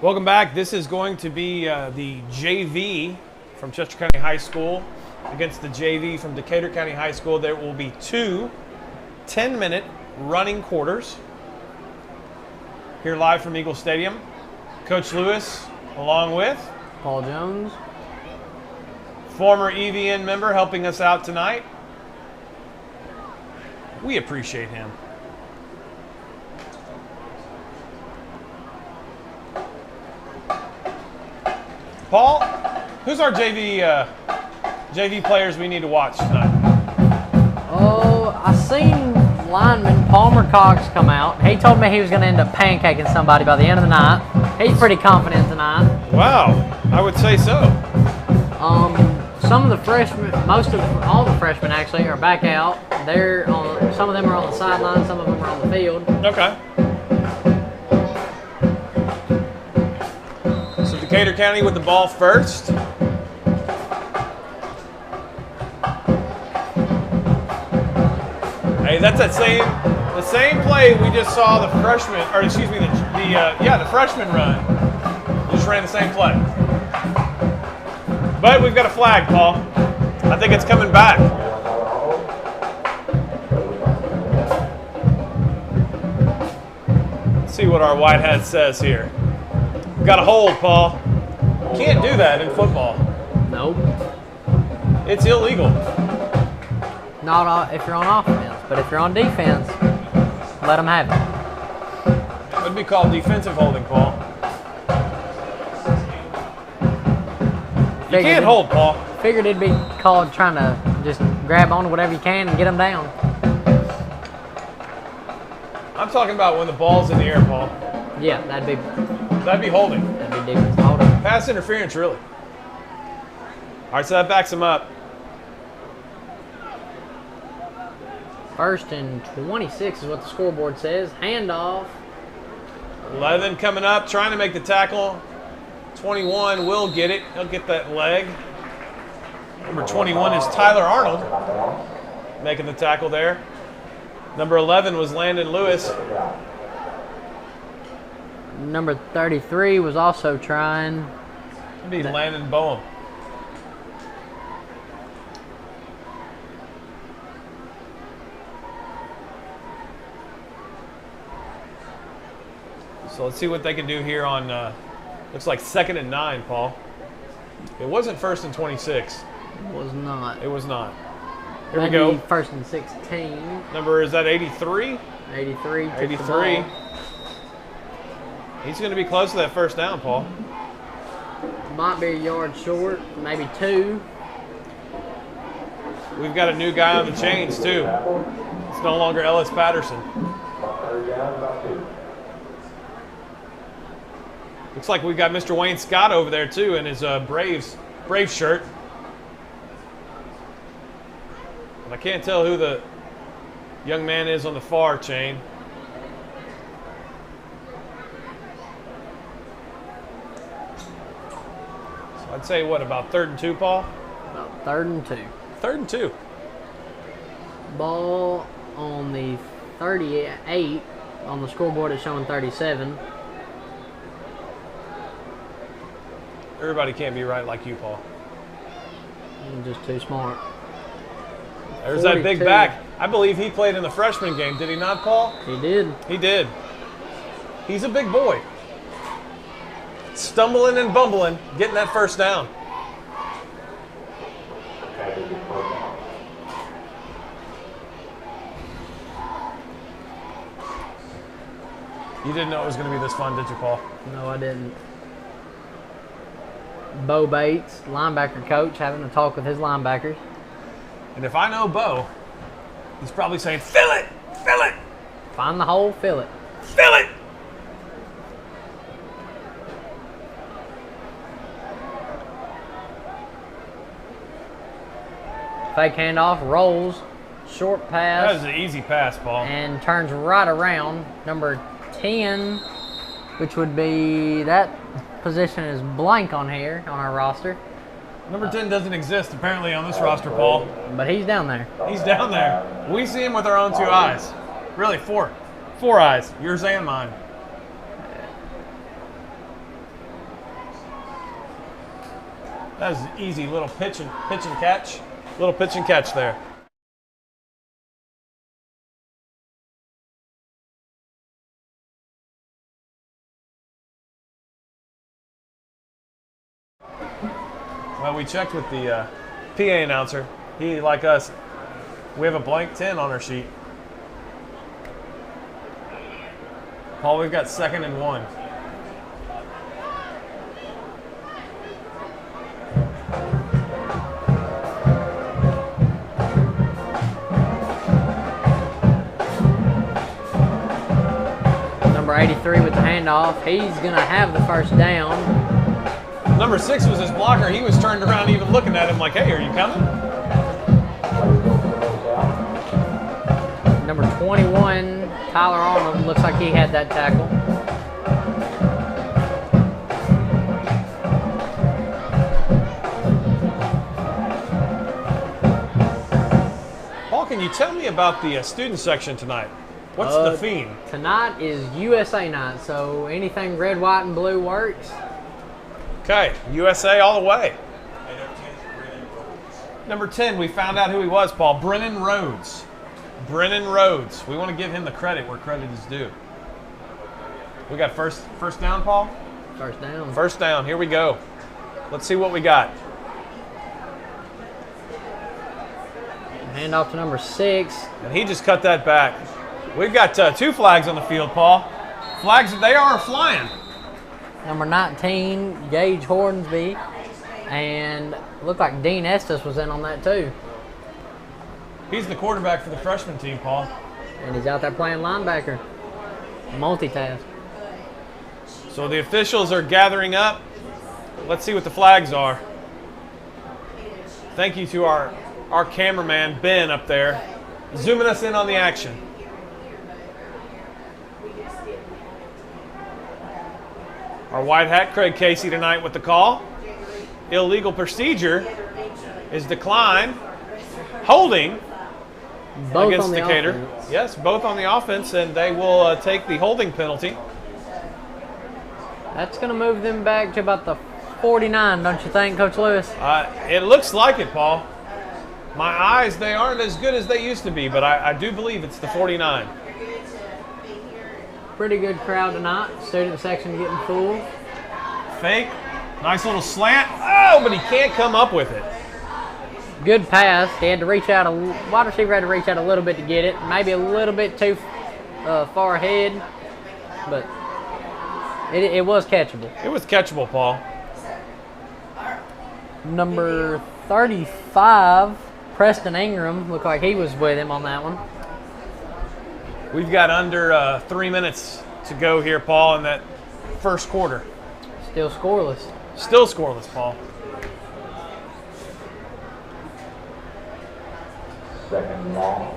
Welcome back. This is going to be the JV from Chester County High School against the JV from Decatur County High School. There will be 2 10-minute running quarters. Here live from Eagle Stadium. Coach Lewis, along with Paul Jones. former EVN member helping us out tonight. We appreciate him. Paul, who's our JV players we need to watch tonight? Oh, I seen lineman Palmer Cox come out. He told me he was going to end up pancaking somebody by the end of the night. He's pretty confident tonight. Wow, I would say so. Some of the freshmen, all the freshmen actually are back out. Some of them are on the sideline, some of them are on the field. Okay. So Decatur County with the ball first. Hey, that's the same play we just saw the freshman, or excuse me, the freshman run. We just ran the same play. But we've got a flag, Paul. I think it's coming back. Let's see what our white hat says here. Got a hold, Paul. Can't do that in football. Nope. It's illegal. Not if you're on offense, but if you're on defense, let them have it. It would be called defensive holding, Paul. You can't hold, Paul. Figured it'd be called trying to just grab onto whatever you can and get them down. I'm talking about when the ball's in the air, Paul. Yeah, that'd be holding. That'd be defense holding. Pass interference, really. All right, so that backs him up. 1st and 26 is what the scoreboard says. Handoff. 11 coming up, trying to make the tackle. 21 will get it. He'll get that leg. Number 21 is Tyler Arnold making the tackle there. Number 11 was Landon Lewis. Number 33 was also trying. It'd be Landon Boehm. So let's see what they can do here on, looks like 2nd and 9, Paul. It wasn't 1st and 26. It was not. It was not. Here Maybe we go. 1st and 16. Number, is that 83? 83. 83. He's going to be close to that first down, Paul. Might be a yard short, maybe 2. We've got a new guy on the chains, too. It's no longer Ellis Patterson. Looks like we've got Mr. Wayne Scott over there, too, in his Braves shirt. But I can't tell who the young man is on the far chain. So I'd say, what, about 3rd and 2, Paul? About 3rd and 2. 3rd and 2. Ball on the 38. On the scoreboard it's showing 37. Everybody can't be right like you, Paul. I'm just too smart. There's that big 42. back. I believe he played in the freshman game. Did he not, Paul? He did. He did. He's a big boy. Stumbling and bumbling, getting that first down. You didn't know it was going to be this fun, did you, Paul? No, I didn't. Bo Bates, linebacker coach, having a talk with his linebackers. And if I know Bo, he's probably saying, fill it, fill it, Find the hole, fill it. fill it. Fake handoff, rolls, short That pass, was an easy pass, Paul. and turns right around. Number 10, which would be, that position is blank on here on our roster, Number 10 doesn't exist apparently on this roster, Paul. but he's down there. He's down there. We see him with our own 2 eyes. Really, 4. 4 eyes, yours and mine. That was an easy little pitch and catch. Little pitch and catch there. Well, we checked with the PA announcer. He, like us, we have a blank 10 on our sheet. Paul, we've got 2nd and 1. Number 83 with the handoff. He's going to have the first down. Number 6 was his blocker. He was turned around even looking at him like, hey, are you coming? Number 21, Tyler Arnold, looks like he had that tackle. Paul, can you tell me about the student section tonight? What's the theme? Tonight is USA night, so anything red, white, and blue works. Okay, USA all the way. Number 10, we found out who he was, Paul. Brennan Rhodes. Brennan Rhodes. We want to give him the credit where credit is due. We got first down, Paul? First down. First down. Here we go. Let's see what we got. Hand off to number 6. And he just cut that back. We've got 2 flags on the field, Paul. Flags, they are flying. Number 19, Gage Hornsby. And looked like Dean Estes was in on that too. He's the quarterback for the freshman team, Paul. And he's out there playing linebacker. Multitask. So the officials are gathering up. Let's see what the flags are. Thank you to our cameraman, Ben, up there, zooming us in on the action. Our white hat, Craig Casey, tonight with the call. Illegal procedure is declined. Holding Both against on the Decatur. offense. Yes, both on the offense, and they will take the holding penalty. That's going to move them back to about the 49, don't you think, Coach Lewis? It looks like it, Paul. My eyes, they aren't as good as they used to be, but I do believe it's the 49. Pretty good crowd tonight. Student section getting full. Fake. Nice little slant. Oh, but he can't come up with it. Good pass. He had to reach out. Wide receiver had to reach out a little bit to get it. Maybe a little bit too far ahead, but it was catchable. It was catchable, Paul. Number 35, Preston Ingram, looked like he was with him on that one. We've got under 3 minutes to go here, Paul, in that first quarter. Still scoreless. Still scoreless, Paul. 2nd and long.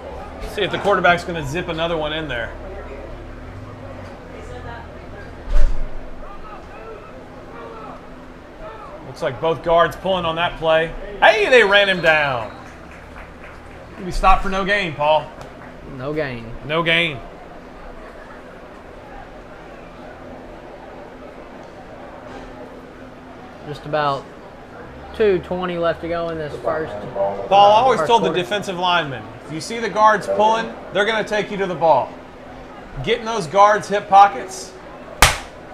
See if the quarterback's going to zip another one in there. Looks like both guards pulling on that play. Hey, they ran him down. He'll be stopped for no gain, Paul. No gain. No gain. Just about 2:20 left to go in this first. Paul, I always First told the quarter. defensive linemen, if you see the guards pulling, they're going to take you to the ball. Get in those guards' hip pockets,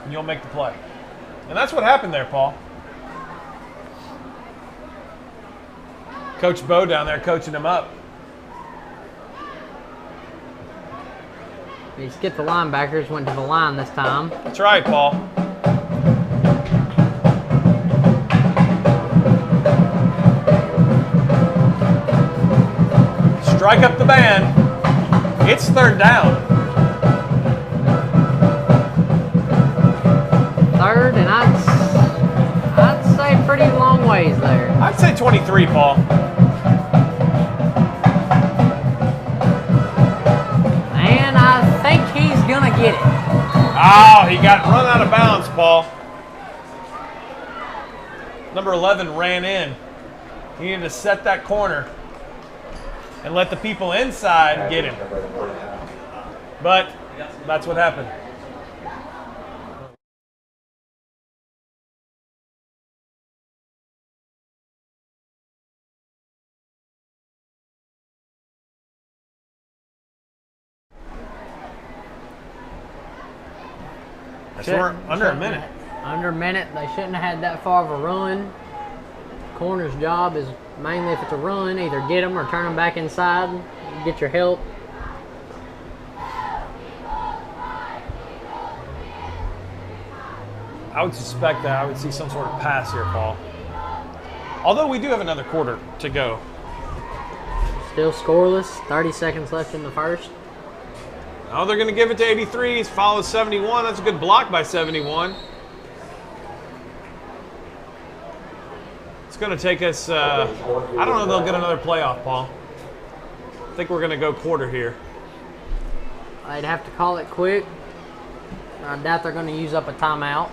and you'll make the play. And that's what happened there, Paul. Coach Bo down there coaching him up. He skipped the linebackers, went to the line this time. That's right, Paul. Strike up the band. It's 3rd down. 3rd, and I'd say pretty long ways there. I'd say 23, Paul. And I think he's gonna get it. Oh, he got run out of bounds, Paul. Number 11 ran in. He needed to set that corner and let the people inside get him. But that's what happened. So we're under a minute. Under a minute. They shouldn't have had that far of a run. Corner's job is mainly, if it's a run, either get them or turn them back inside, get your help. I would suspect that I would see some sort of pass here, Paul. Although we do have another quarter to go. Still scoreless. 30 seconds left in the first. Oh, they're going to give it to 83. He's followed 71. That's a good block by 71. It's going to take us, I don't know if they'll get another playoff, Paul. I think we're going to go quarter here. I'd have to call it quick. I doubt they're going to use up a timeout.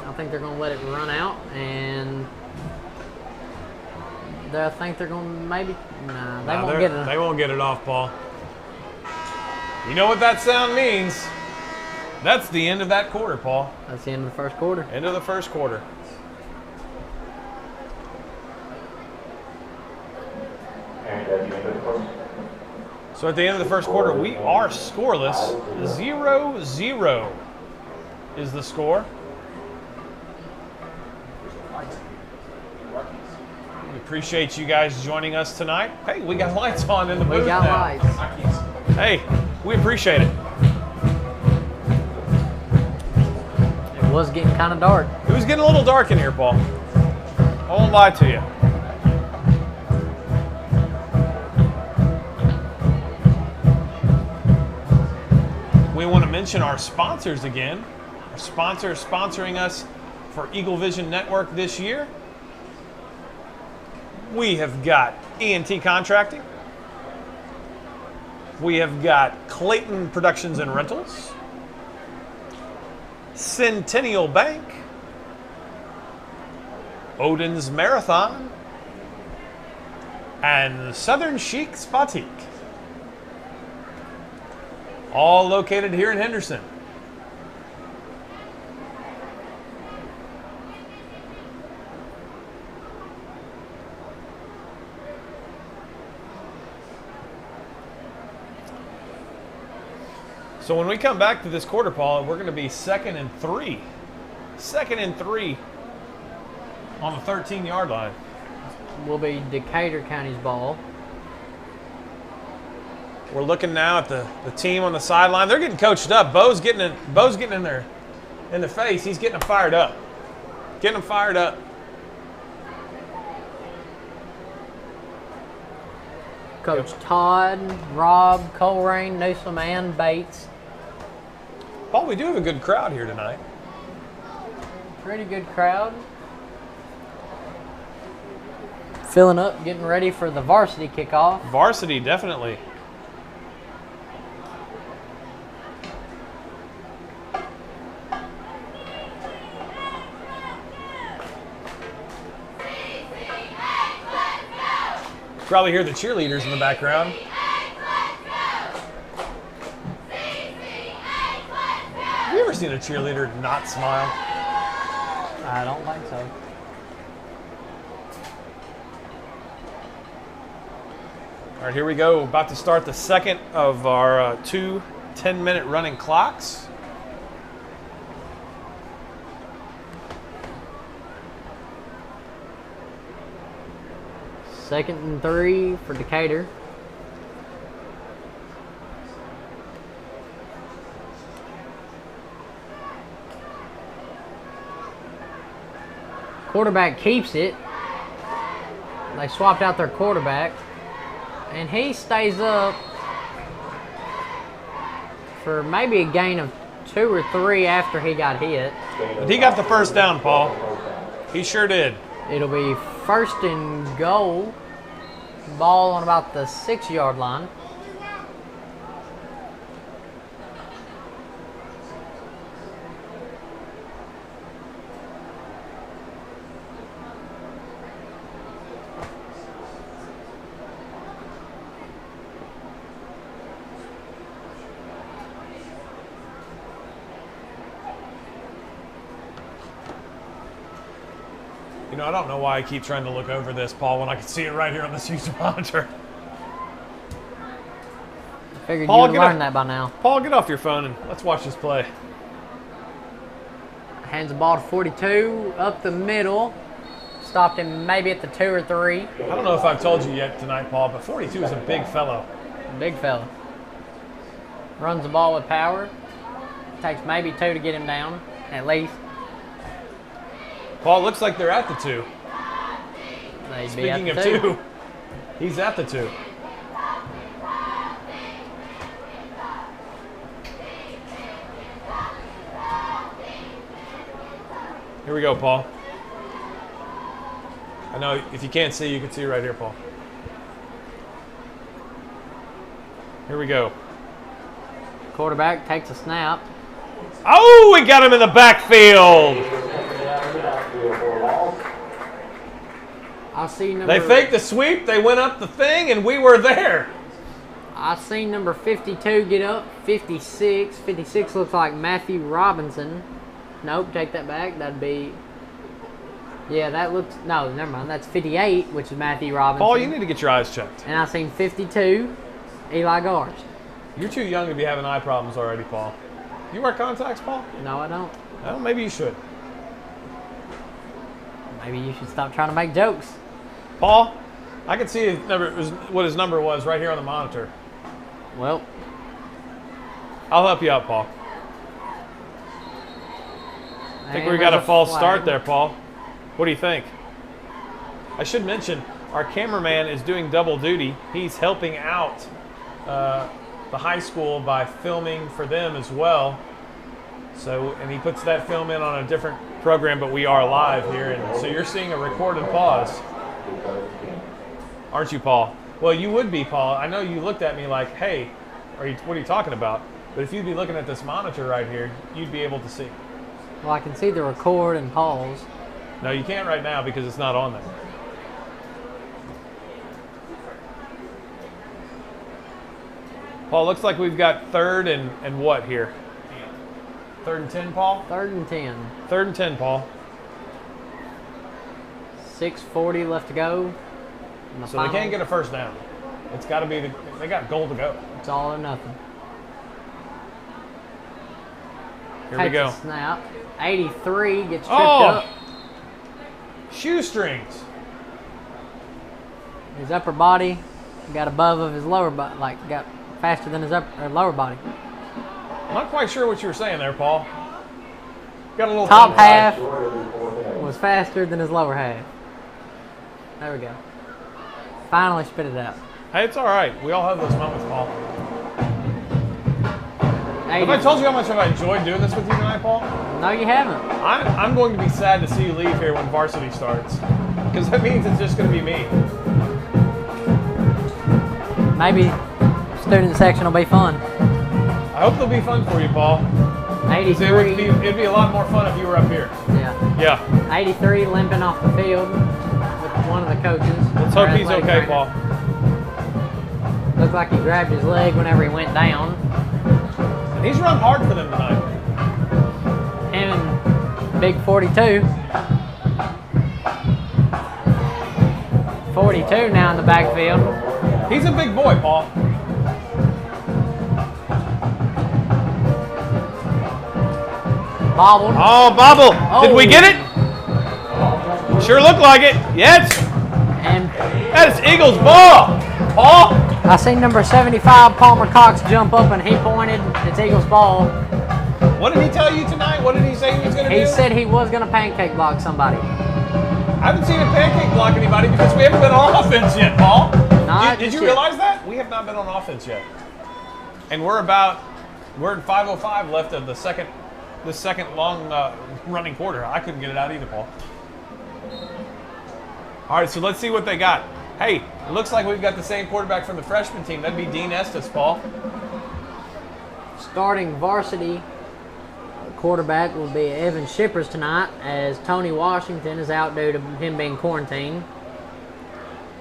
I think they're going to let it run out, and I think they're going to maybe, They won't get it off, Paul. You know what that sound means? That's the end of that quarter, Paul. That's the end of the first quarter. End of the first quarter. And at the end of the first. So at the end of the first quarter, we are scoreless. 0-0 is the score. We appreciate you guys joining us tonight. Hey, we got lights on in the booth We got now. lights. Hey, we appreciate it. It was getting kind of dark. It was getting a little dark in here, Paul. I won't lie to you. We want to mention our sponsors again. Our sponsors sponsoring us for Eagle Vision Network this year. We have got E&T Contracting. We have got Clayton Productions and Rentals. Centennial Bank. Odin's Marathon. And Southern Chic Batik. All located here in Henderson. So when we come back to this quarter, Paul, we're going to be 2nd and 3. 2nd and 3 on the 13-yard line. Will be Decatur County's ball. We're looking now at the team on the sideline. They're getting coached up. Bo's getting in their face. He's getting them fired up. Getting them fired up. Coach Todd, Rob, Colerain, Newsom, and Bates. Paul, we do have a good crowd here tonight. Pretty good crowd. Filling up, getting ready for the varsity kickoff. Varsity, definitely. Probably hear the cheerleaders in the background. Have you ever seen a cheerleader not smile? I don't think so. All right, here we go. About to start the second of our 2 10-minute running clocks. Second and 3 for Decatur. Quarterback keeps it. They swapped out their quarterback. And he stays up for maybe a gain of 2 or 3 after he got hit. But he got the first down, Paul. He sure did. It'll be 1st and goal. Ball on about the 6-yard line. You know, I don't know why I keep trying to look over this, Paul, when I can see it right here on this huge monitor. Figured Paul, you would learn that by now. Paul, get off your phone and let's watch this play. Hands the ball to 42, up the middle. Stopped him maybe at the 2 or 3. I don't know if I've told you yet tonight, Paul, but 42 is a big fellow. Big fella. Runs the ball with power. Takes maybe 2 to get him down, at least. Paul, looks like they're at the 2. They'd be Speaking at of the 2, he's at the 2. Here we go, Paul. I know if you can't see, you can see right here, Paul. Here we go. Quarterback takes a snap. Oh, we got him in the backfield. I see number. They faked the sweep, they went up the thing, and we were there. I seen number 52 get up. 56. 56 looks like Matthew Robinson. Nope, take that back. That'd be. Yeah, that looks. No, never mind. That's 58, which is Matthew Robinson. Paul, you need to get your eyes checked. And I seen 52, Eli Garst. You're too young to be having eye problems already, Paul. You wear contacts, Paul? No, I don't. Well, maybe you should. Maybe you should stop trying to make jokes. Paul, I can see what his number was right here on the monitor. Well, I'll help you out, Paul. I think we got a false start there, Paul. What do you think? I should mention, our cameraman is doing double duty. He's helping out the high school by filming for them as well. So, and he puts that film in on a different program, but we are live here. And so you're seeing a recorded pause. Aren't you, Paul? Well, you would be, Paul. I know you looked at me like, hey, what are you talking about? But if you'd be looking at this monitor right here, you'd be able to see. well, I can see the record and pause. No, you can't right now because it's not on there. Paul, looks like we've got third and what here? Third and 10, Paul? 3rd and 10. 3rd and 10, Paul. 6:40 left to go. And the So they final- can't get a first down. It's got to be they got goal to go. It's all or nothing. Here we Takes go. a snap. 83 gets tripped Oh! up. Shoestrings. His upper body got above of his lower body, like got faster than his upper or lower body. I'm not quite sure what you were saying there, Paul. Got a little Top tongue tied. half was faster than his lower half. There we go. Finally spit it out. Hey, it's all right. We all have those moments, Paul. 80. Have I told you how much I enjoyed doing this with you tonight, Paul? No, you haven't. I'm going to be sad to see you leave here when varsity starts, because that means it's just going to be me. Maybe student section will be fun. I hope they'll be fun for you, Paul. 'Cause 83. it'd be a lot more fun if you were up here. Yeah. Yeah. 83 limping off the field with one of the coaches. Let's hope Or his he's leg okay, trainer. Paul. Looked like he grabbed his leg whenever he went down. And he's run hard for them tonight. Him and Big 42. 42 now in the backfield. He's a big boy, Paul. Bobbled. Oh, bobble. Did we get it? Sure looked like it. Yes. And That is Eagles ball. Paul. I seen number 75, Palmer Cox, jump up and he pointed. It's Eagles ball. What did he tell you tonight? What did he say he was going to do? He said he was going to pancake block somebody. I haven't seen him pancake block anybody because we haven't been on offense yet, Paul. Not Did you yet. realize that? We have not been on offense yet. And we're at 5:05 left of the second long running quarter. I couldn't get it out either, Paul. All right, so let's see what they got. Hey, it looks like we've got the same quarterback from the freshman team. That'd be Dean Estes, Paul. Starting varsity quarterback will be Evan Shippers tonight, as Tony Washington is out due to him being quarantined.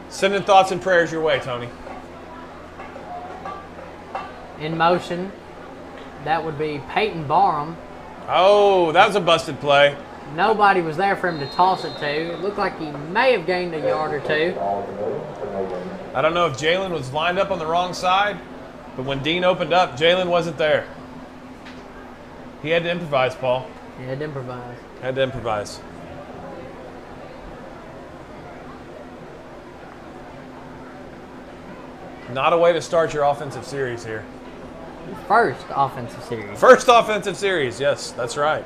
Sending thoughts and prayers your way, Tony. In motion, that would be Peyton Barham. Oh, that was a busted play. Nobody was there for him to toss it to. It looked like he may have gained a yard or two. I don't know if Jalen was lined up on the wrong side, but when Dean opened up, Jalen wasn't there. He had to improvise, Paul. Yeah, to improvise. Had to improvise. Not a way to start your offensive series here. First offensive series. First offensive series, yes, that's right.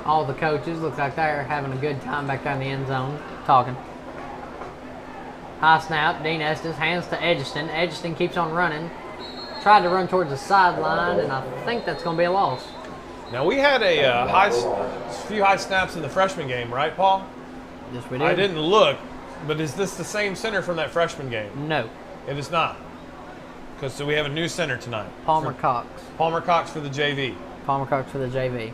All the coaches look like they're having a good time back there in the end zone talking. High snap. Dean Estes hands to Edgeston. Edgeston keeps on running. Tried to run towards the sideline, and I think that's going to be a loss. Now, we had a few high snaps in the freshman game, right, Paul? Yes, we did. I didn't look, but is this the same center from that freshman game? No. It is not. Because so we have a new center tonight. Palmer Cox. Palmer Cox for the JV. Palmer Cox for the JV.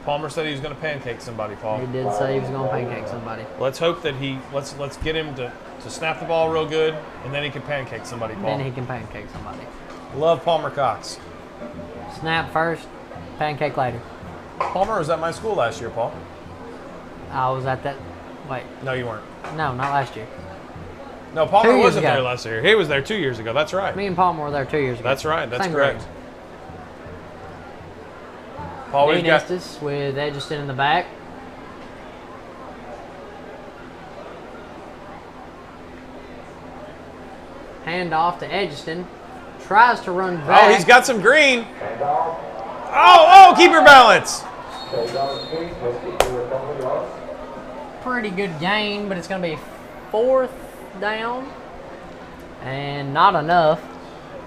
Palmer said he was going to pancake somebody, Paul. He did say he was going to pancake somebody. Let's hope that let's get him to snap the ball real good, and then he can pancake somebody, Paul. Then he can pancake somebody. Love Palmer Cox. Snap first, pancake later. Palmer was at my school last year, Paul. I was at that. Wait. No, you weren't. No, not last year. No, Palmer 2 years wasn't ago. there last year. He was there 2 years ago. That's right. Me and Palmer were there 2 years ago. That's right. That's Same correct. grade. Paul, we've Dean got Estes with Edgeston in the back. Hand off to Edgeston. Tries to run back. Oh, he's got some green. Oh, keep your balance. Pretty good gain, but it's going to be 4th down. And not enough.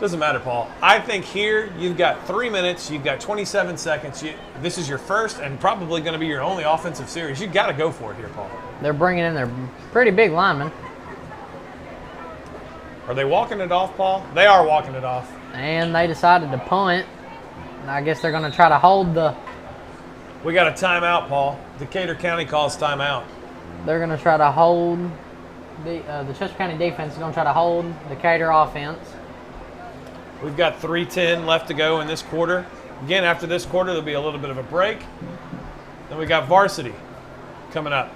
Doesn't matter, Paul. I think here you've got 3 minutes. You've got 27 seconds. This is your first and probably going to be your only offensive series. You've got to go for it here, Paul. They're bringing in their pretty big linemen. Are they walking it off, Paul? They are walking it off. And they decided to punt. I guess they're going to try to hold the... We got a timeout, Paul. Decatur County calls timeout. They're going to try to hold... The Chester County defense is going to try to hold Decatur offense. We've got 3:10 left to go in this quarter. Again, after this quarter, there'll be a little bit of a break. Then we got Varsity coming up.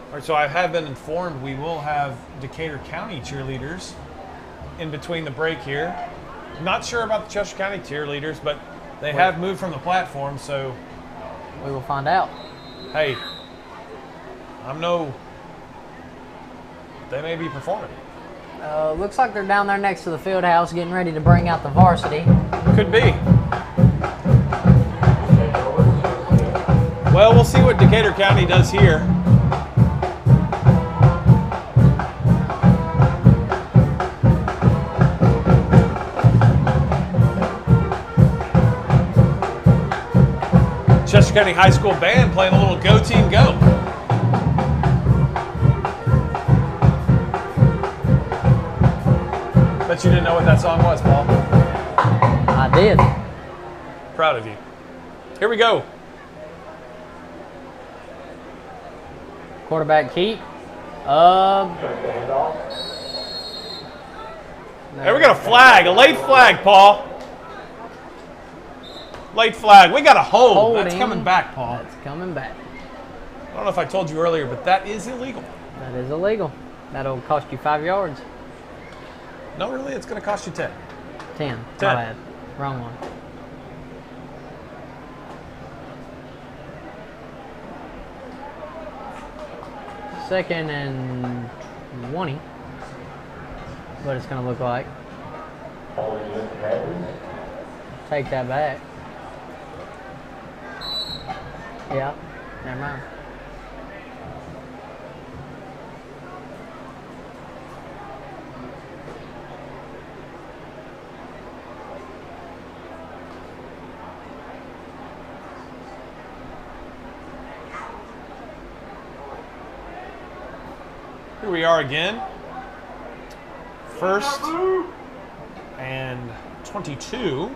All right, so I have been informed we will have Decatur County cheerleaders in between the break here. Not sure about the Chester County cheerleaders, but they have moved from the platform, so We will find out. hey, they may be performing. Looks like they're down there next to the field house getting ready to bring out the varsity. Could be. Well, we'll see what Decatur County does here. Chester County High School band playing a little Go Team Go. Bet you didn't know what that song was, Paul. I did. Proud of you. Here we go. Quarterback keep. Hey, we got a flag, a late flag, Paul. Late flag. We got a hold. That's Holding. coming back, Paul. That's coming back. I don't know if I told you earlier, but that is illegal. That is illegal. That'll cost you 5 yards. No, really, it's going to cost you 10. 10. 10. My bad. Wrong one. Second and 20. What it's going to look like. Take that back. Yeah, never mind. Here we are again. First and 22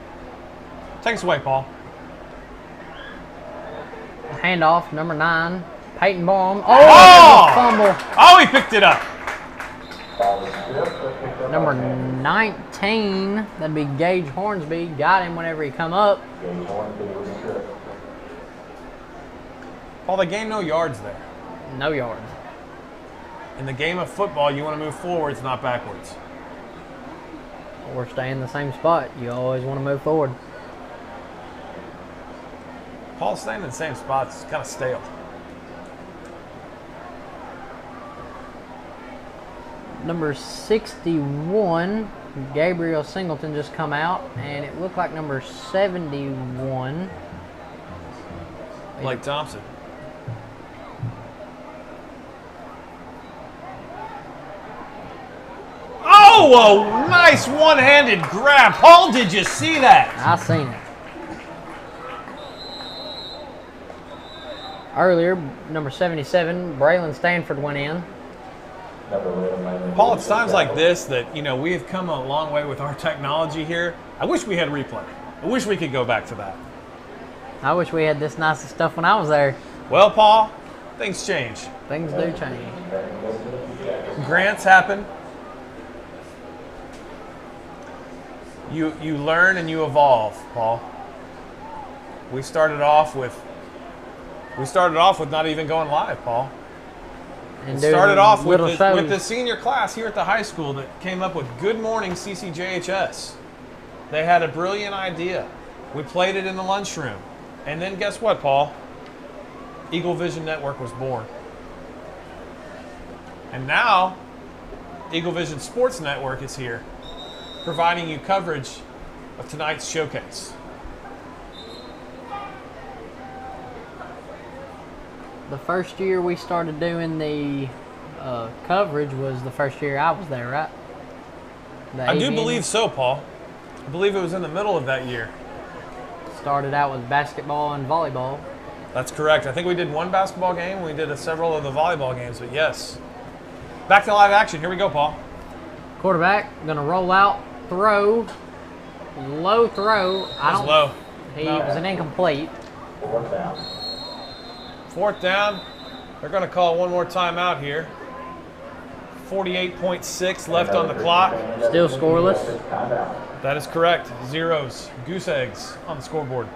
Take us away, Paul. Handoff, number 9, Peyton Baum. Oh! Oh, fumble. Oh, he picked it up. Ball is stripped, but picked up. Number 19, that'd be Gage Hornsby. Got him whenever he come up. Gage Hornsby was stripped. Paul, they gained no yards there. No yards. In the game of football, you want to move forwards, not backwards. Or stay in the same spot. You always want to move forward. Paul, staying in the same spot is kind of stale. Number 61, Gabriel Singleton just come out, and it looked like number 71. Blake Thompson. Oh, a nice one-handed grab. Paul, did you see that? I seen it. Earlier, number 77, Braylon Stanford went in. Paul, it's times like this that, we have come a long way with our technology here. I wish we had replay. I wish we could go back to that. I wish we had this nice stuff when I was there. Well, Paul, things change. Things do change. Grants happen. You learn and you evolve, Paul. We started off with not even going live, Paul. And It started off with little the, shows. with the senior class here at the high school that came up with Good Morning CCJHS. They had a brilliant idea. We played it in the lunchroom. And then guess what, Paul? Eagle Vision Network was born. And now, Eagle Vision Sports Network is here, providing you coverage of tonight's showcase. The first year we started doing the coverage was the first year I was there, right? I do believe so, Paul. I believe it was in the middle of that year. Started out with basketball and volleyball. That's correct. I think we did one basketball game. We did several of the volleyball games, but yes. Back to live action. Here we go, Paul. Quarterback gonna roll out, throw, low throw. Low. He was an incomplete. Fourth down. Fourth down. They're going to call one more timeout here. 48.6 left on the clock. Still scoreless. Timeout. That is correct. Zeros, goose eggs on the scoreboard.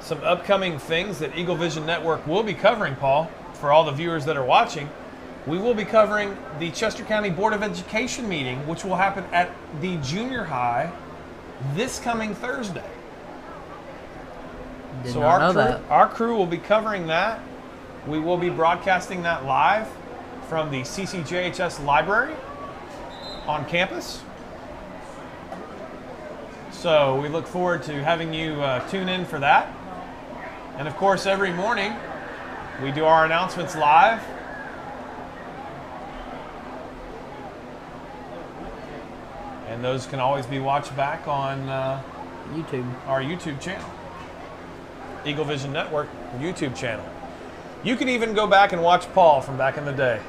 Some upcoming things that Eagle Vision Network will be covering, Paul, for all the viewers that are watching. We will be covering the Chester County Board of Education meeting, which will happen at the junior high this coming Thursday. Did not know that. Our crew will be covering that. We will be broadcasting that live from the CCJHS library on campus. So we look forward to having you tune in for that. And of course, every morning we do our announcements live. And those can always be watched back on YouTube. our YouTube channel. Eagle Vision Network YouTube channel. You can even go back and watch Paul from back in the day.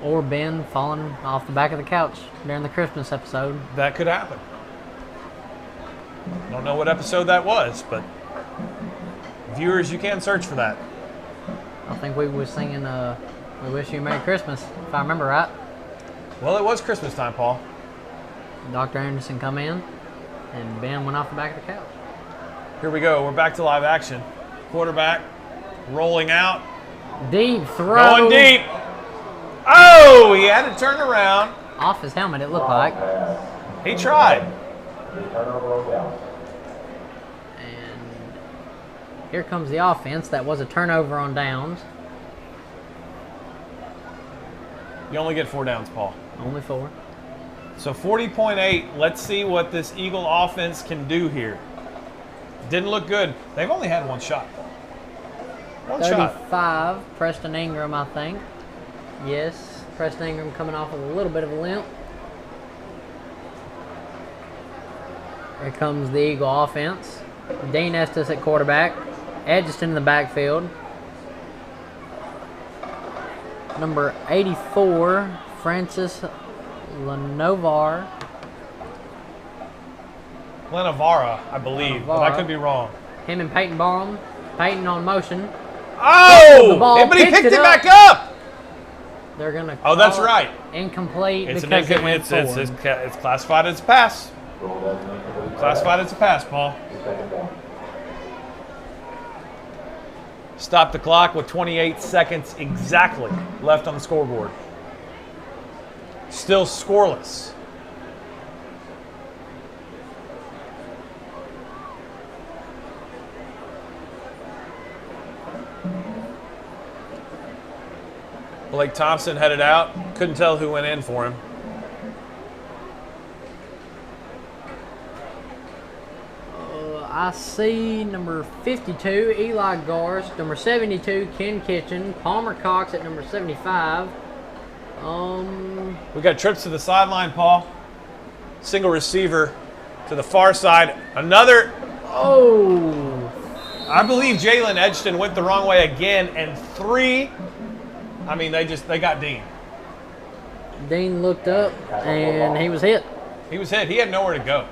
Or Ben falling off the back of the couch during the Christmas episode. That could happen. Don't know what episode that was, but viewers, you can search for that. I think we were singing We Wish You a Merry Christmas, if I remember right. Well, it was Christmas time, Paul. Dr. Anderson come in, and Ben went off the back of the couch. Here we go. We're back to live action. Quarterback rolling out. Deep throw. Going deep. Oh, he had to turn around. Off his helmet, it looked like. He tried. Turnover on down. And here comes the offense. That was a turnover on downs. You only get 4 downs, Paul. Only 4. So 40.8. Let's see what this Eagle offense can do here. Didn't look good. They've only had one shot. One shot. 35, Preston Ingram, I think. Yes, Preston Ingram coming off with a little bit of a limp. Here comes the Eagle offense. Dean Estes at quarterback. Edgeston in the backfield. Number 84, Francis Lenovar. Lenavara, I believe, but I could be wrong. Him and Peyton Barham. Peyton on motion. Oh! The ball But he picked it up. back up! They're going to Oh, that's right. Incomplete It's because it went forward. it's classified as a pass. Roll designated for the Classified as a pass, Paul. second down. Stop the clock with 28 seconds exactly left on the scoreboard. Still scoreless. Blake Thompson headed out. Couldn't tell who went in for him. I see number 52, Eli Gars. Number 72, Ken Kitchen. Palmer Cox at number 75. We got trips to the sideline, Paul. Single receiver to the far side. Another. Oh! I believe Jalen Edgston went the wrong way again, and 3. I mean, they got Dean. Dean looked up and he was hit. He was hit. He had nowhere to go.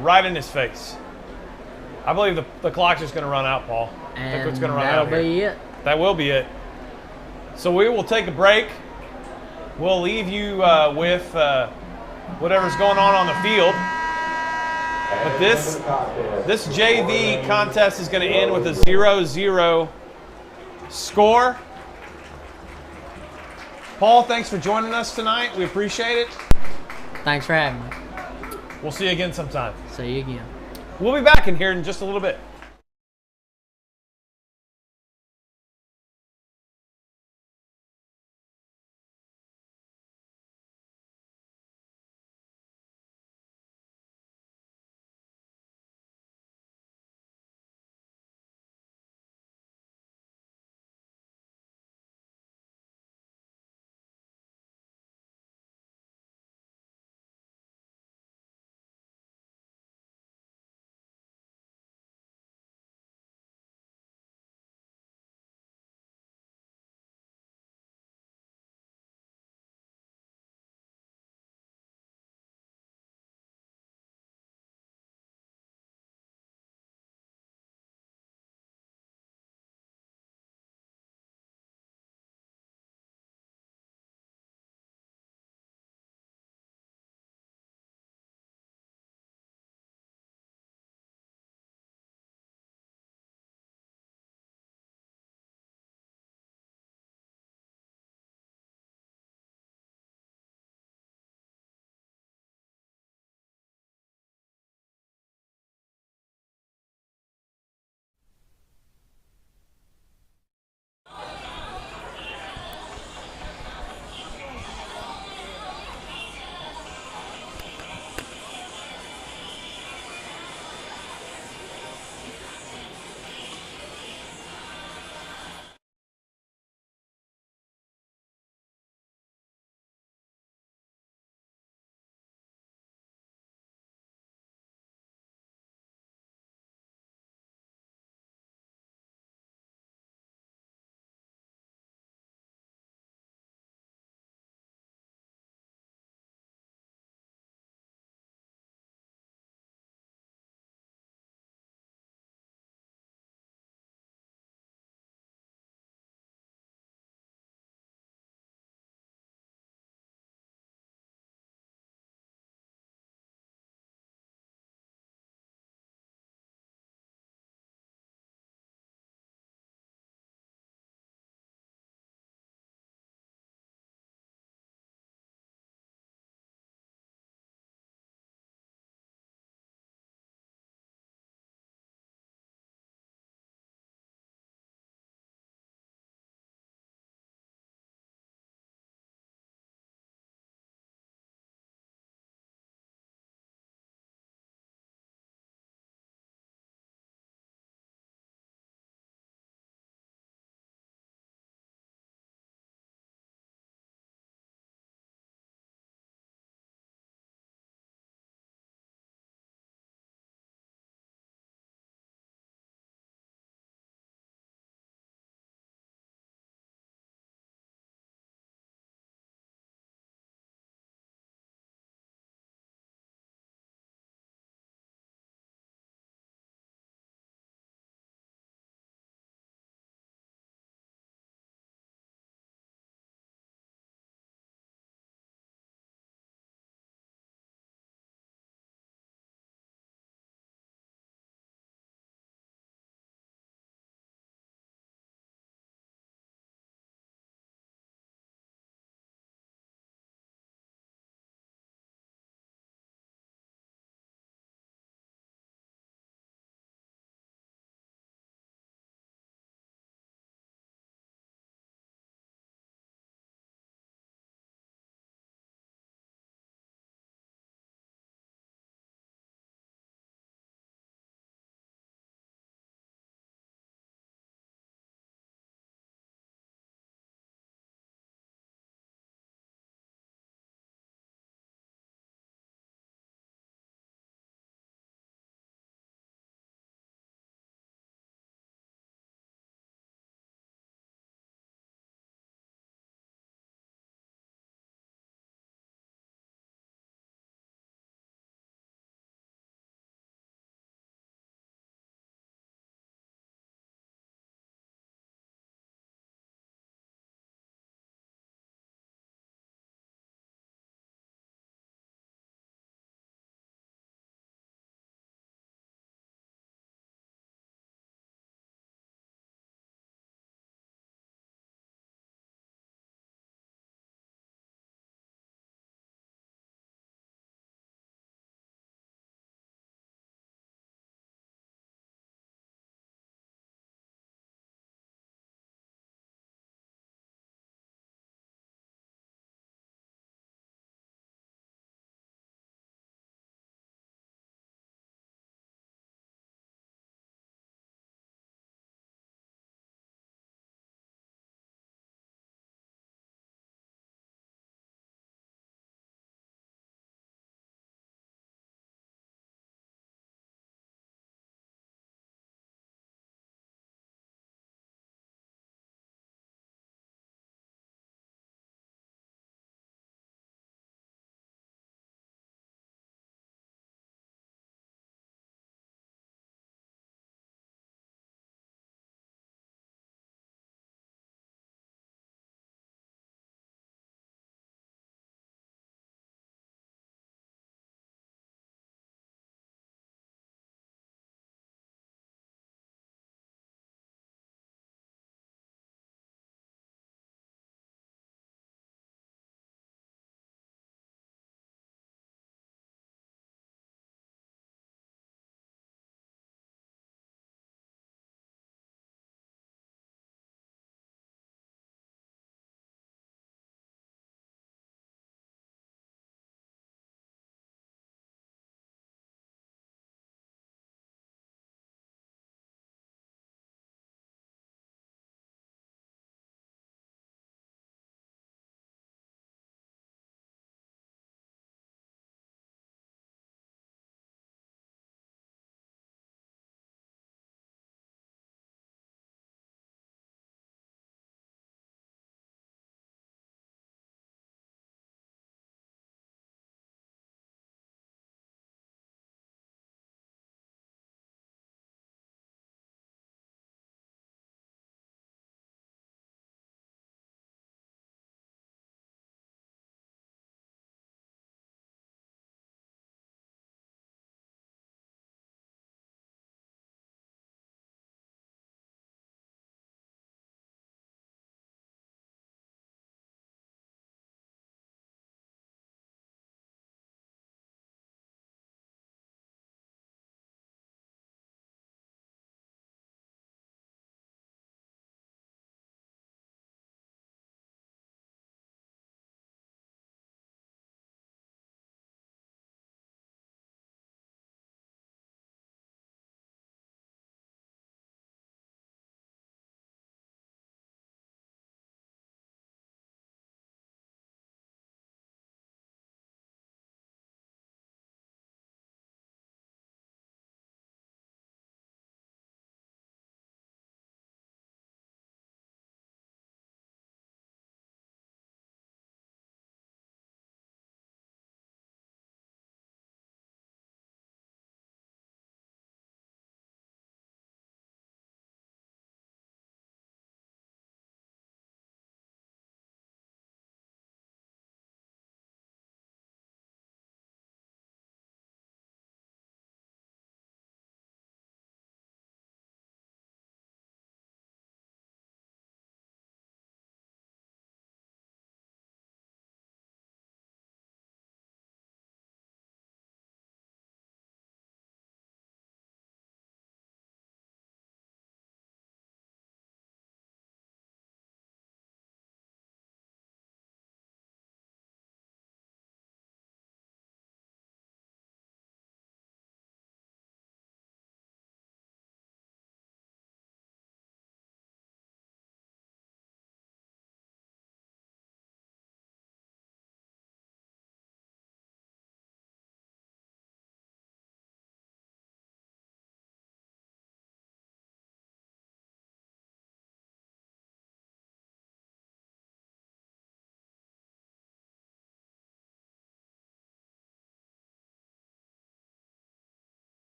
Right in his face. I believe the clock's just going to run out, Paul. I think And it's going to run that'll out here. be it. That will be it. So we will take a break. We'll leave you with whatever's going on the field. But this JV contest is going to end with a 0-0 score. Paul, thanks for joining us tonight. We appreciate it. Thanks for having me. We'll see you again sometime. See you again. We'll be back in here in just a little bit.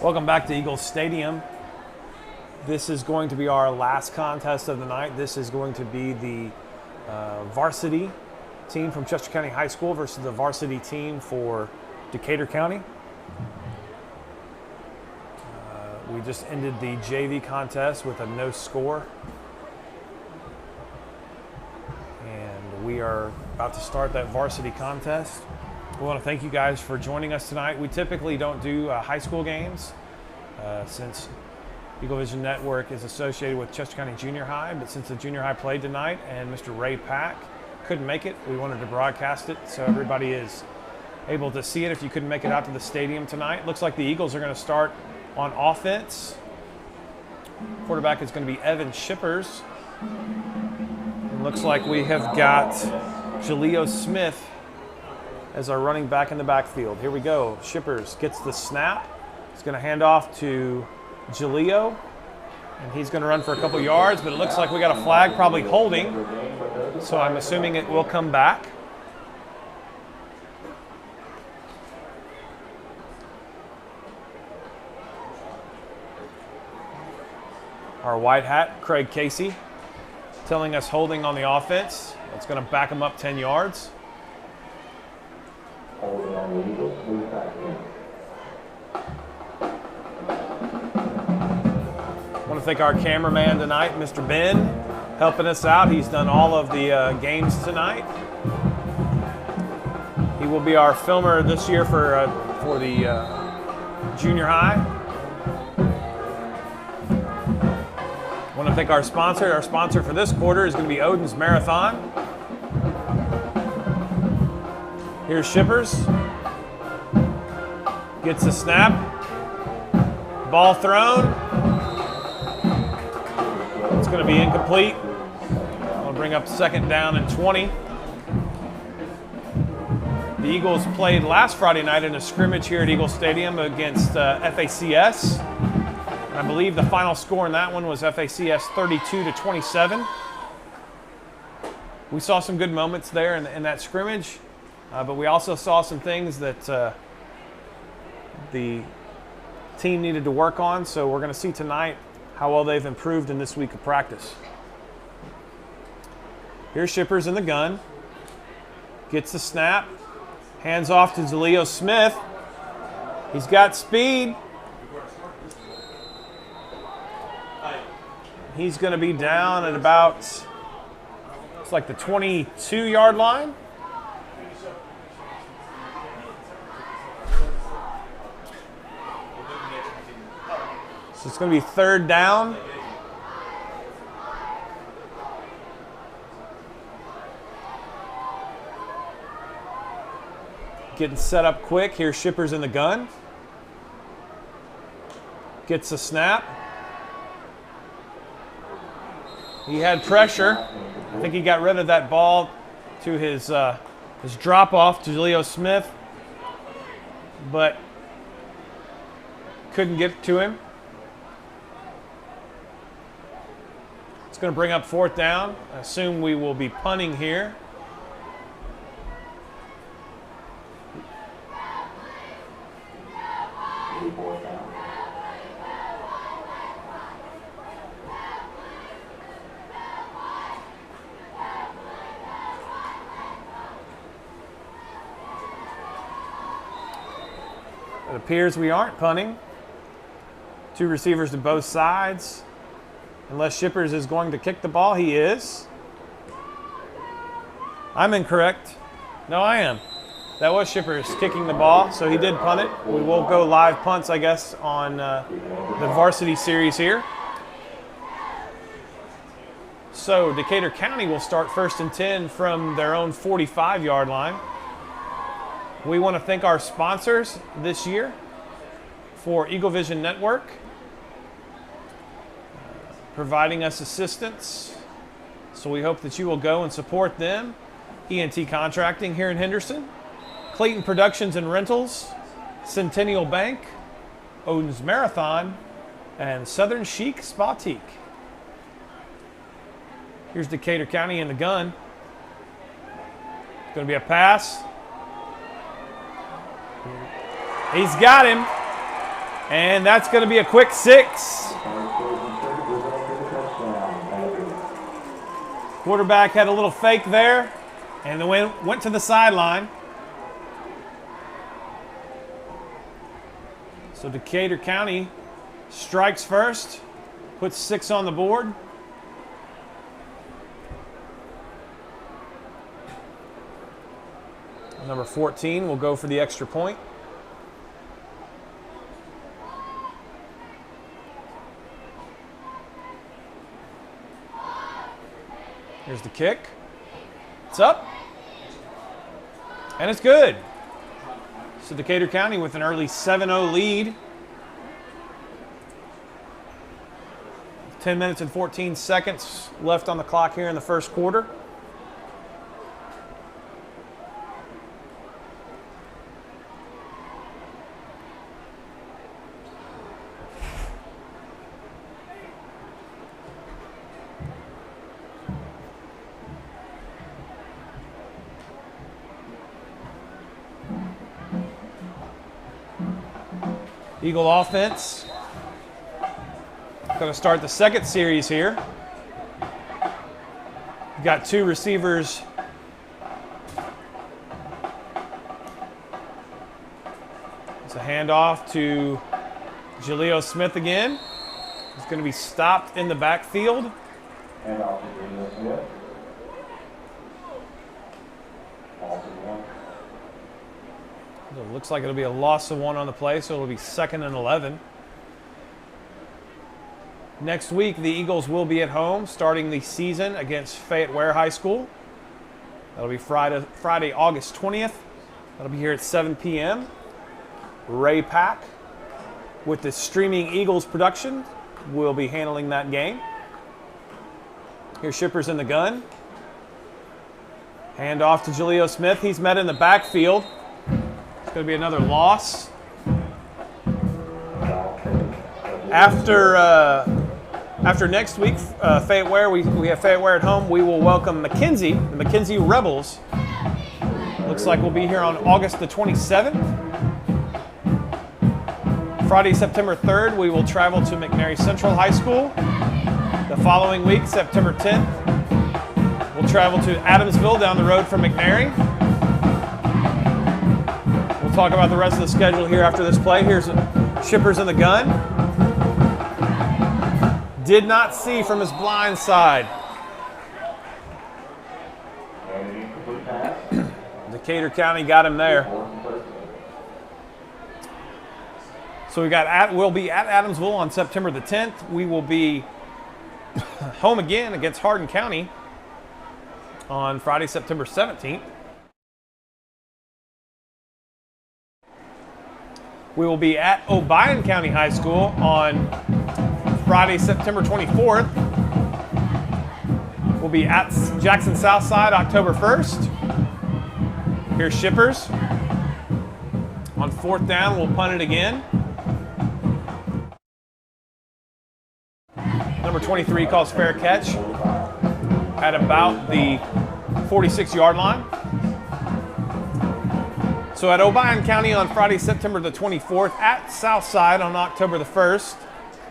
Welcome back to Eagles Stadium. This is going to be our last contest of the night. This is going to be the varsity team from Chester County High School versus the varsity team for Decatur County. We just ended the JV contest with a no score. And we are about to start that varsity contest. We want to thank you guys for joining us tonight. We typically don't do high school games since Eagle Vision Network is associated with Chester County Junior High, but since the junior high played tonight and Mr. Ray Pack couldn't make it, we wanted to broadcast it so everybody is able to see it if you couldn't make it out to the stadium tonight. Looks like the Eagles are going to start on offense. Quarterback is going to be Evan Shippers. It looks like we have got Jaleo Smith as our running back in the backfield. Here we go. Shippers gets the snap. He's going to hand off to Jaleo, and he's going to run for a couple yards, but it looks like we got a flag, probably holding, so I'm assuming it will come back. Our white hat, Craig Casey, telling us holding on the offense. That's going to back him up 10 yards. Holding on the Eagles, move back in. I want to thank our cameraman tonight, Mr. Ben, helping us out. He's done all of the games tonight. He will be our filmer this year for the junior high. I want to thank our sponsor. Our sponsor for this quarter is going to be Odin's Marathon. Here's Shippers. Gets the snap. Ball thrown. It's going to be incomplete. I'll bring up 2nd down and 20. The Eagles played last Friday night in a scrimmage here at Eagle Stadium against FACS. And I believe the final score in that one was FACS 32-27. We saw some good moments there in that scrimmage. But we also saw some things that the team needed to work on, so we're going to see tonight how well they've improved in this week of practice. Here's Shippers in the gun. Gets the snap. Hands off to Jaleo Smith. He's got speed. He's going to be down at about, it's like the 22-yard line. So it's going to be 3rd down. Getting set up quick. Here's Shippers in the gun. Gets the snap. He had pressure. I think he got rid of that ball to his drop off to Jaleo Smith, but couldn't get to him. It's going to bring up 4th down. I assume we will be punting here. It appears we aren't punting. 2 receivers to both sides. Unless Shippers is going to kick the ball, he is. I'm incorrect. No, I am. That was Shippers kicking the ball, so he did punt it. We will go live punts, I guess, on the varsity series here. So Decatur County will start 1st and 10 from their own 45-yard line. We want to thank our sponsors this year for Eagle Vision Network, providing us assistance. So we hope that you will go and support them. ENT Contracting here in Henderson, Clayton Productions and Rentals, Centennial Bank, Odin's Marathon, and Southern Chic Spa-Tique. Here's Decatur County in the gun. It's going to be a pass. He's got him. And that's going to be a quick 6. Quarterback had a little fake there, and then went to the sideline. So Decatur County strikes first, puts 6 on the board. Number 14 will go for the extra point. Here's the kick. It's up. And it's good. So Decatur County with an early 7-0 lead. 10 minutes and 14 seconds left on the clock here in the first quarter. Eagle offense going to start the second series here. We've got 2 receivers. It's a handoff to Jaleo Smith again. He's going to be stopped in the backfield. Handoff to Jaleo Smith. It looks like it'll be a loss of 1 on the play, so it'll be 2nd and 11. Next week, the Eagles will be at home starting the season against Fayette Ware High School. That'll be Friday, August 20th. That'll be here at 7 p.m. Ray Pack with the Streaming Eagles production will be handling that game. Here's Shippers in the gun. Hand off to Jaleo Smith. He's met in the backfield. It's going to be another loss. After next week, Fayette Ware, we have Fayette Ware at home. We will welcome McKenzie, the McKenzie Rebels. Looks like we'll be here on August the 27th. Friday, September 3rd, we will travel to McNairy Central High School. The following week, September 10th, we'll travel to Adamsville down the road from McNairy. We'll talk about the rest of the schedule here after this play. Here's Shippers in the gun. Did not see from his blind side. Decatur County got him there. So we'll be at Adamsville on September the 10th. We will be home again against Hardin County on Friday, September 17th. We will be at Obion County High School on Friday, September 24th. We'll be at Jackson Southside October 1st. Here's Shippers. On 4th down, we'll punt it again. Number 23 calls fair catch at about the 46-yard line. So at Obion County on Friday, September the 24th, at Southside on October the 1st.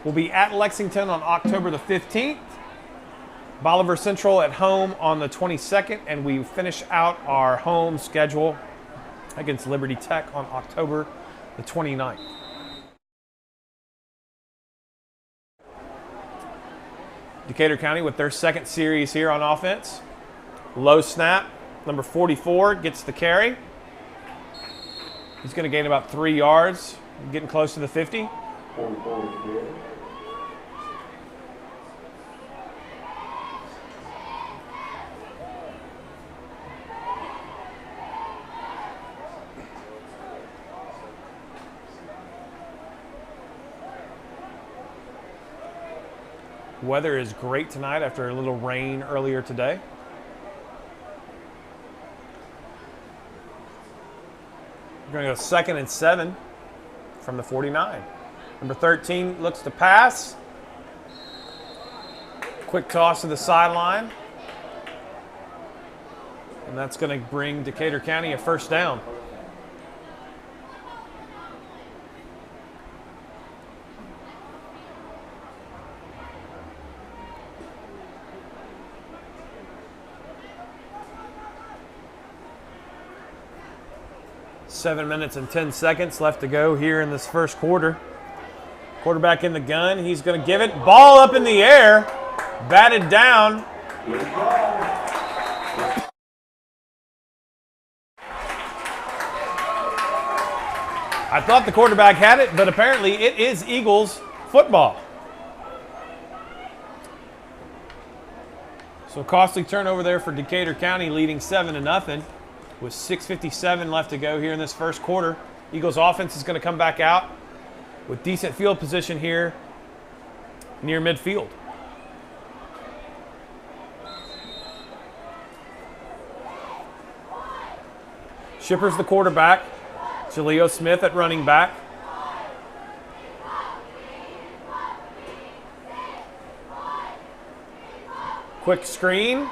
We'll be at Lexington on October the 15th. Bolivar Central at home on the 22nd, and we finish out our home schedule against Liberty Tech on October the 29th. Decatur County with their second series here on offense. Low snap, number 44 gets the carry. He's going to gain about 3 yards, getting close to the 50. Weather is great tonight after a little rain earlier today. We're going to go 2nd and 7 from the 49. Number 13 looks to pass. Quick toss to the sideline. And that's going to bring Decatur County a first down. 7 minutes and 10 seconds left to go here in this first quarter. Quarterback in the gun. He's going to give it. Ball up in the air. Batted down. I thought the quarterback had it, but apparently it is Eagles football. So costly turnover there for Decatur County, leading 7-0 with 6:57 left to go here in this first quarter. Eagles offense is going to come back out with decent field position here near midfield. Shipper's the quarterback. Jaleo Smith at running back. Quick screen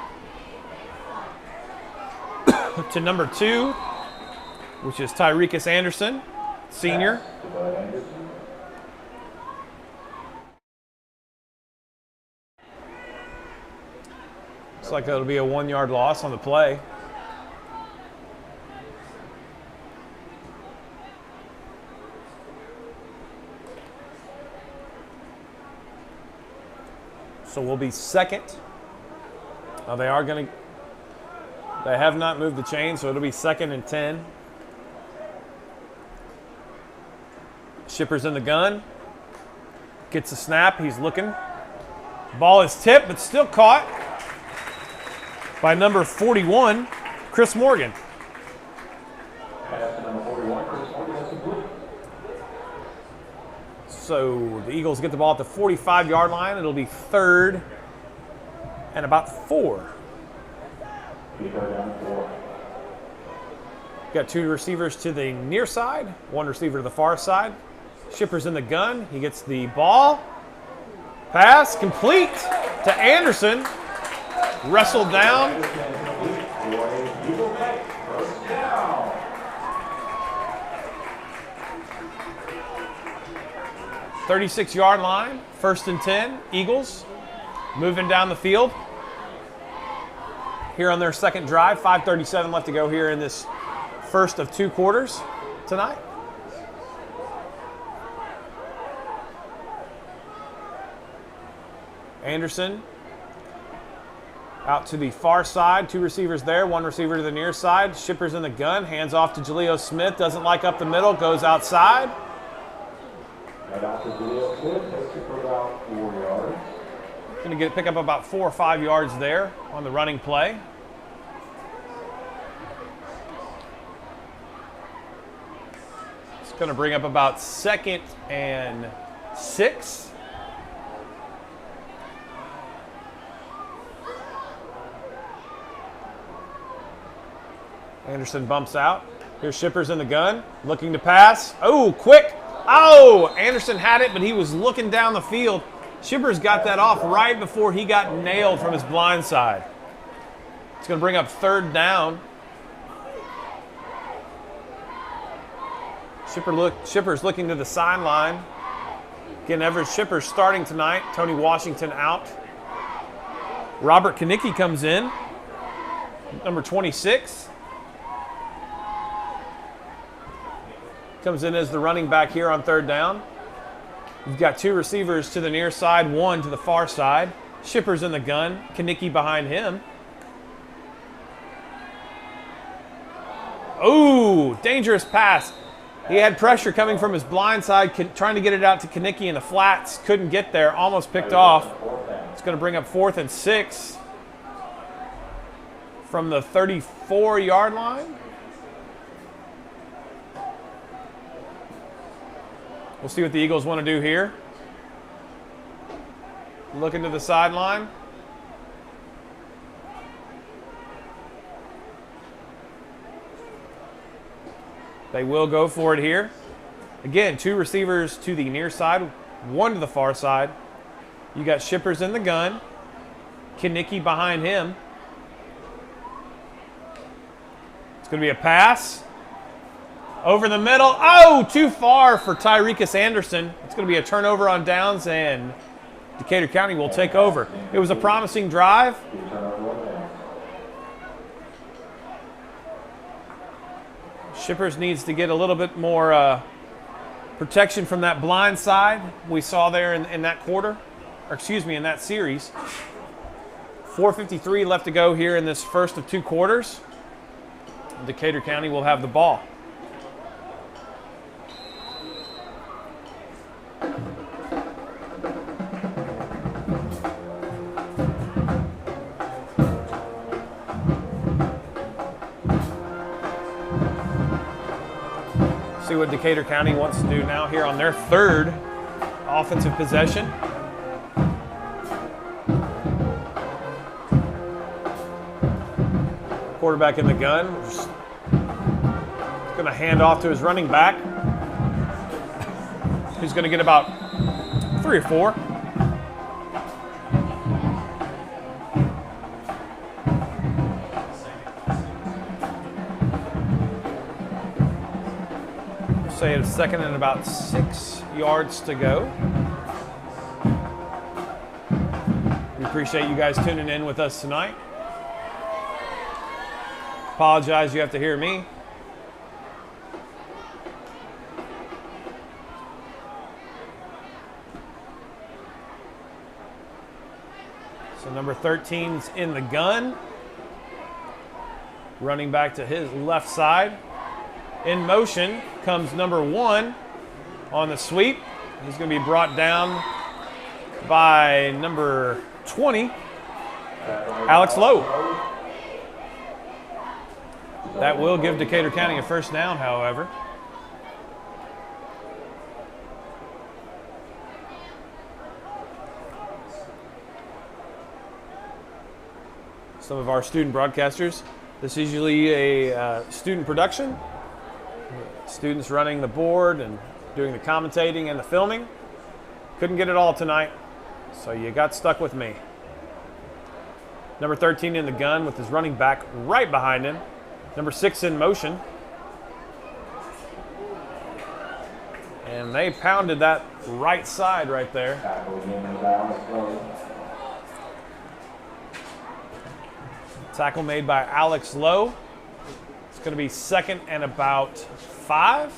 to number 2, which is Tyrekus Anderson, senior. Looks like that'll be a 1-yard loss on the play. So we'll be second. They have not moved the chain, so it'll be 2nd and 10. Shipper's in the gun. Gets a snap. He's looking. Ball is tipped, but still caught by number 41, Chris Morgan. So the Eagles get the ball at the 45-yard line. It'll be 3rd and about 4. Got 2 receivers to the near side, 1 receiver to the far side. Shipper's in the gun. He gets the ball. Pass complete to Anderson. Wrestled down. 36-yard line, 1st and 10. Eagles moving down the field. Here on their second drive, 5:37 left to go here in this first of 2 quarters tonight. Anderson out to the far side, 2 receivers there, 1 receiver to the near side. Shipper's in the gun, hands off to Jaleo Smith, doesn't like up the middle, goes outside. And after Jaleo Smith, takes it for about 4 yards. Going to pick up about 4 or 5 yards there on the running play. It's going to bring up about 2nd and 6. Anderson bumps out. Here's Shipper's in the gun, looking to pass. Oh, quick. Oh, Anderson had it, but he was looking down the field. Shipper's got that off right before he got nailed from his blind side. It's going to bring up 3rd down. Shipper's looking to the sideline. Again, Everett Shipper starting tonight. Tony Washington out. Robert Kanicki comes in, number 26. Comes in as the running back here on 3rd down. You've got 2 receivers to the near side, 1 to the far side. Shipper's in the gun. Kanicki behind him. Oh, dangerous pass. He had pressure coming from his blind side, trying to get it out to Kanicki in the flats. Couldn't get there, almost picked off. It's going to bring up 4th and 6 from the 34-yard line. We'll see what the Eagles want to do here. Looking to the sideline. They will go for it here. Again, 2 receivers to the near side, 1 to the far side. You got Shippers in the gun. Kanicki behind him. It's going to be a pass. Over the middle. Oh, too far for Tyrekus Anderson. It's going to be a turnover on downs, and Decatur County will take over. It was a promising drive. Shippers needs to get a little bit more protection from that blind side we saw there in that quarter, or excuse me, in that series. 4:53 left to go here in this first of 2 quarters. Decatur County will have the ball. See what Decatur County wants to do now here on their 3rd offensive possession. Quarterback in the gun. Just going to hand off to his running back. He's going to get about 3 or 4. Say it's 2nd and about 6 yards to go. We appreciate you guys tuning in with us tonight. Apologize you have to hear me. So number 13's in the gun. Running back to his left side. In motion comes number 1 on the sweep. He's going to be brought down by number 20, Alex Lowe. That will give Decatur County a first down, however. Some of our student broadcasters, this is usually a student production. Students running the board and doing the commentating and the filming. Couldn't get it all tonight, so you got stuck with me. Number 13 in the gun with his running back right behind him. Number 6 in motion. And they pounded that right side right there. Tackle made by Alex Lowe. It's going to be 2nd and about 5.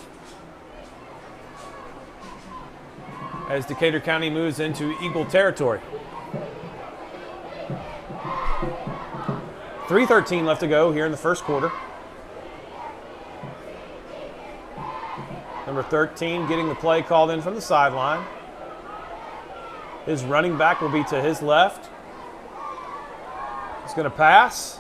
As Decatur County moves into Eagle territory. 3:13 left to go here in the first quarter. Number 13 getting the play called in from the sideline. His running back will be to his left. He's going to pass.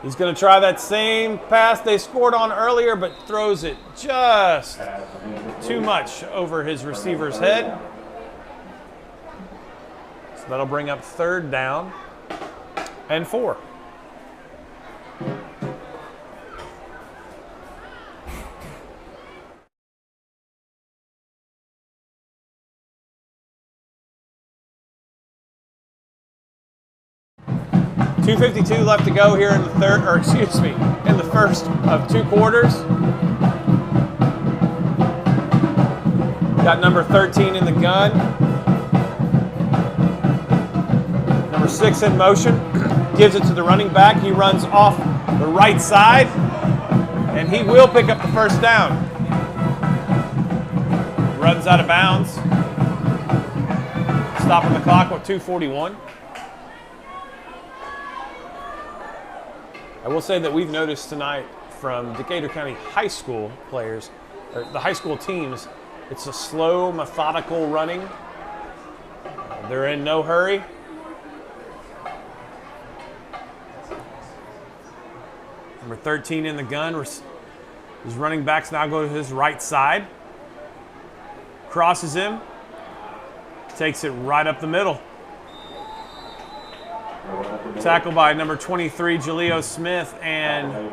He's going to try that same pass they scored on earlier, but throws it just too much over his receiver's head. So that'll bring up 3rd down and 4. .252 left to go here in the in the first of 2 quarters. Got number 13 in the gun. Number 6 in motion. Gives it to the running back. He runs off the right side, and he will pick up the first down. Runs out of bounds. Stopping the clock with 2:41. I will say that we've noticed tonight from Decatur County high school players, or the high school teams, it's a slow, methodical running. They're in no hurry. Number 13 in the gun. His running backs now go to his right side. Crosses him. Takes it right up the middle. Tackle by number 23, Jaleo Smith, and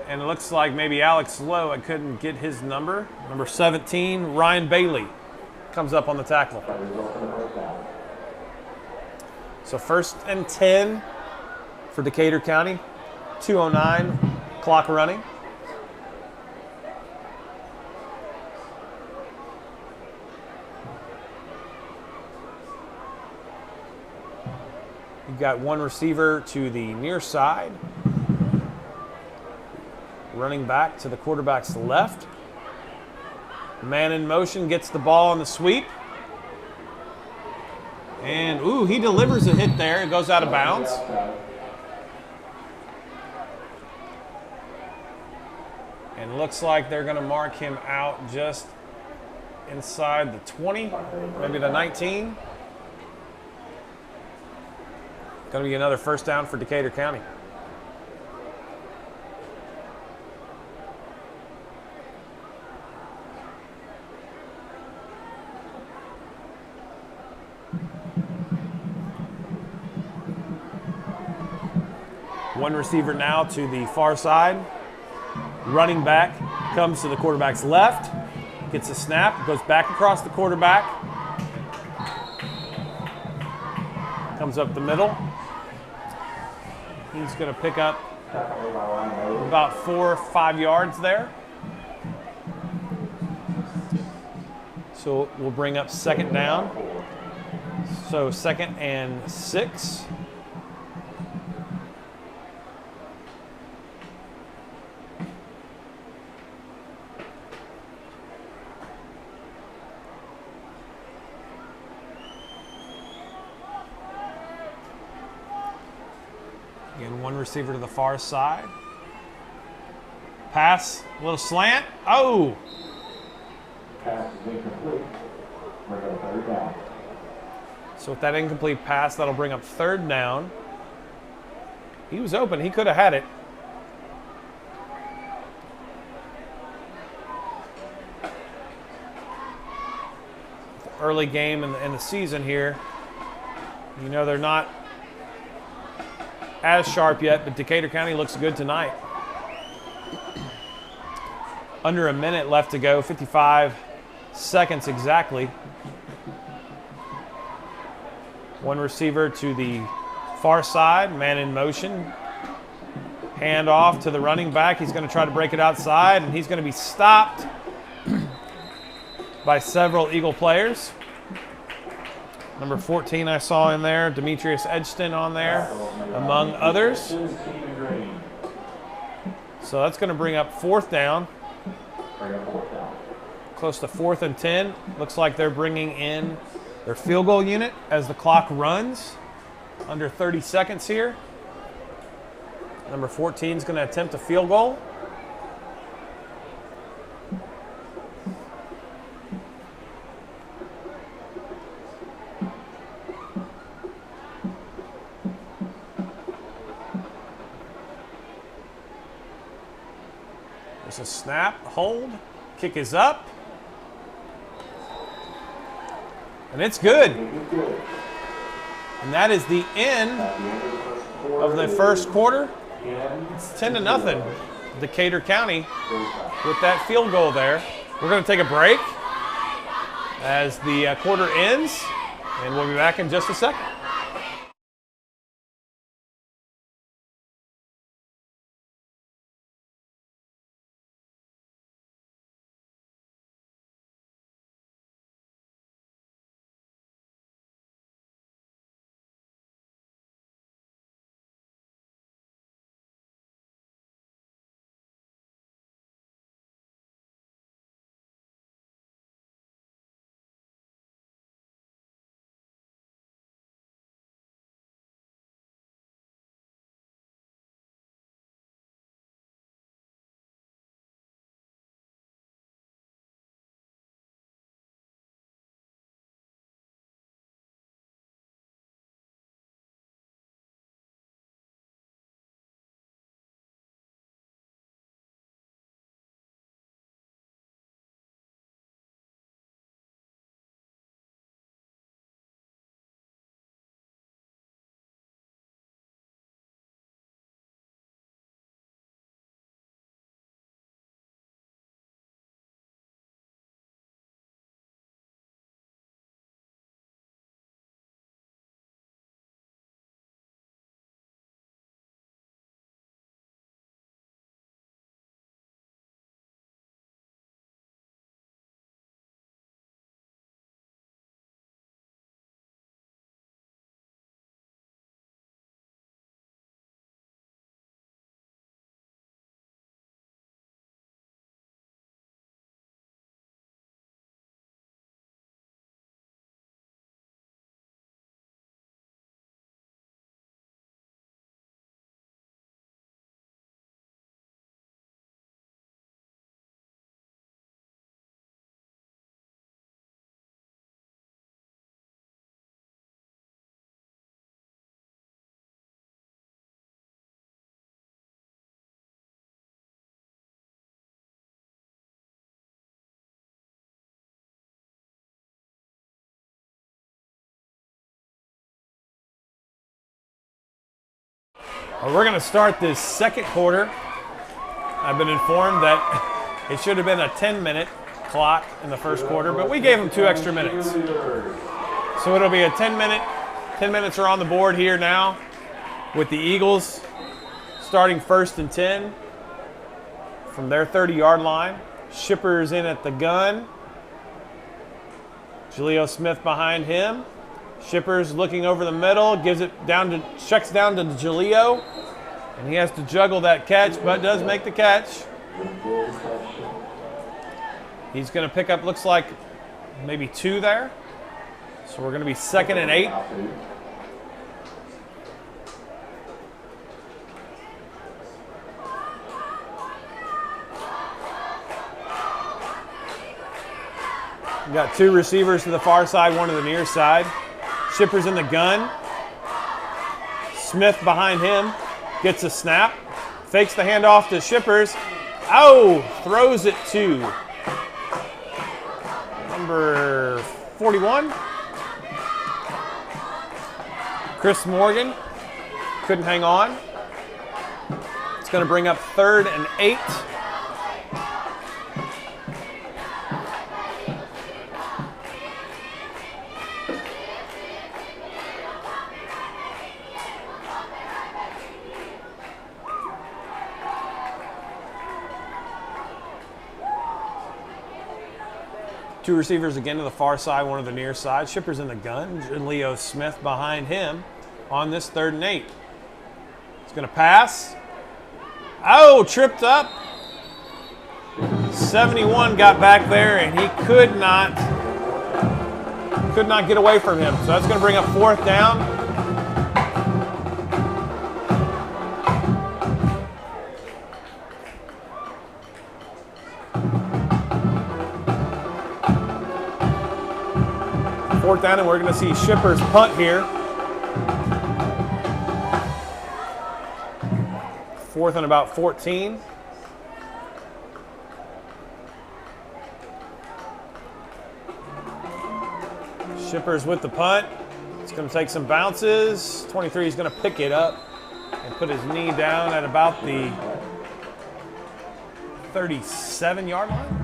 it looks like maybe Alex Lowe. I couldn't get his number. Number 17, Ryan Bailey, comes up on the tackle. So 1st and 10 for Decatur County. 2:09 clock running. You've got one receiver to the near side. Running back to the quarterback's left. Man in motion gets the ball on the sweep. And, ooh, he delivers a hit there. It goes out of bounds. And looks like they're going to mark him out just inside the 20, maybe the 19. Going to be another first down for Decatur County. One receiver now to the far side. Running back comes to the quarterback's left, gets a snap, goes back across the quarterback, comes up the middle. He's going to pick up about 4 or 5 yards there. So we'll bring up second down. So 2nd and 6. Again, one receiver to the far side. Pass, a little slant. Oh! Pass is incomplete. Bring up third down. So with that incomplete pass, that'll bring up third down. He was open. He could have had it. Early game in the season here. You know, they're not as sharp yet, but Decatur County looks good tonight. Under a minute left to go, 55 seconds exactly. One receiver to the far side, man in motion. Hand off to the running back. He's going to try to break it outside, and he's going to be stopped by several Eagle players. Number 14 I saw in there, Demetrius Edgston on there, among others. So that's going to bring up 4th down. Close to 4th and 10. Looks like they're bringing in their field goal unit as the clock runs. Under 30 seconds here. Number 14 is going to attempt a field goal. There's a snap, hold, kick is up. And it's good. And that is the end of the first quarter. It's 10-0. Decatur County with that field goal there. We're going to take a break as the quarter ends, and we'll be back in just a second. Well, we're going to start this second quarter. I've been informed that it should have been a 10-minute clock in the first quarter, but we gave them 2 extra minutes. So it'll be a 10-minute. 10 minutes are on the board here now with the Eagles starting 1st and 10 from their 30-yard line. Shippers in at the gun. Jaleo Smith behind him. Shippers looking over the middle, gives it down to, checks down to Jaleo, and he has to juggle that catch, but does make the catch. He's going to pick up, looks like maybe 2 there. So we're going to be 2nd and 8. We got 2 receivers to the far side, 1 to the near side. Shippers in the gun. Smith behind him. Gets a snap. Fakes the handoff to Shippers. Oh! Throws it to number 41. Chris Morgan. Couldn't hang on. It's going to bring up 3rd and 8. Two receivers again to the far side, 1 to the near side. Shippers in the gun. Leo Smith behind him on this 3rd and 8. He's going to pass. Oh, tripped up. 71 got back there, and he could not get away from him. So that's going to bring up 4th down. Fourth down, and we're going to see Shippers punt here. 4th and about 14. Shippers with the punt. It's going to take some bounces. 23 is going to pick it up and put his knee down at about the 37-yard line.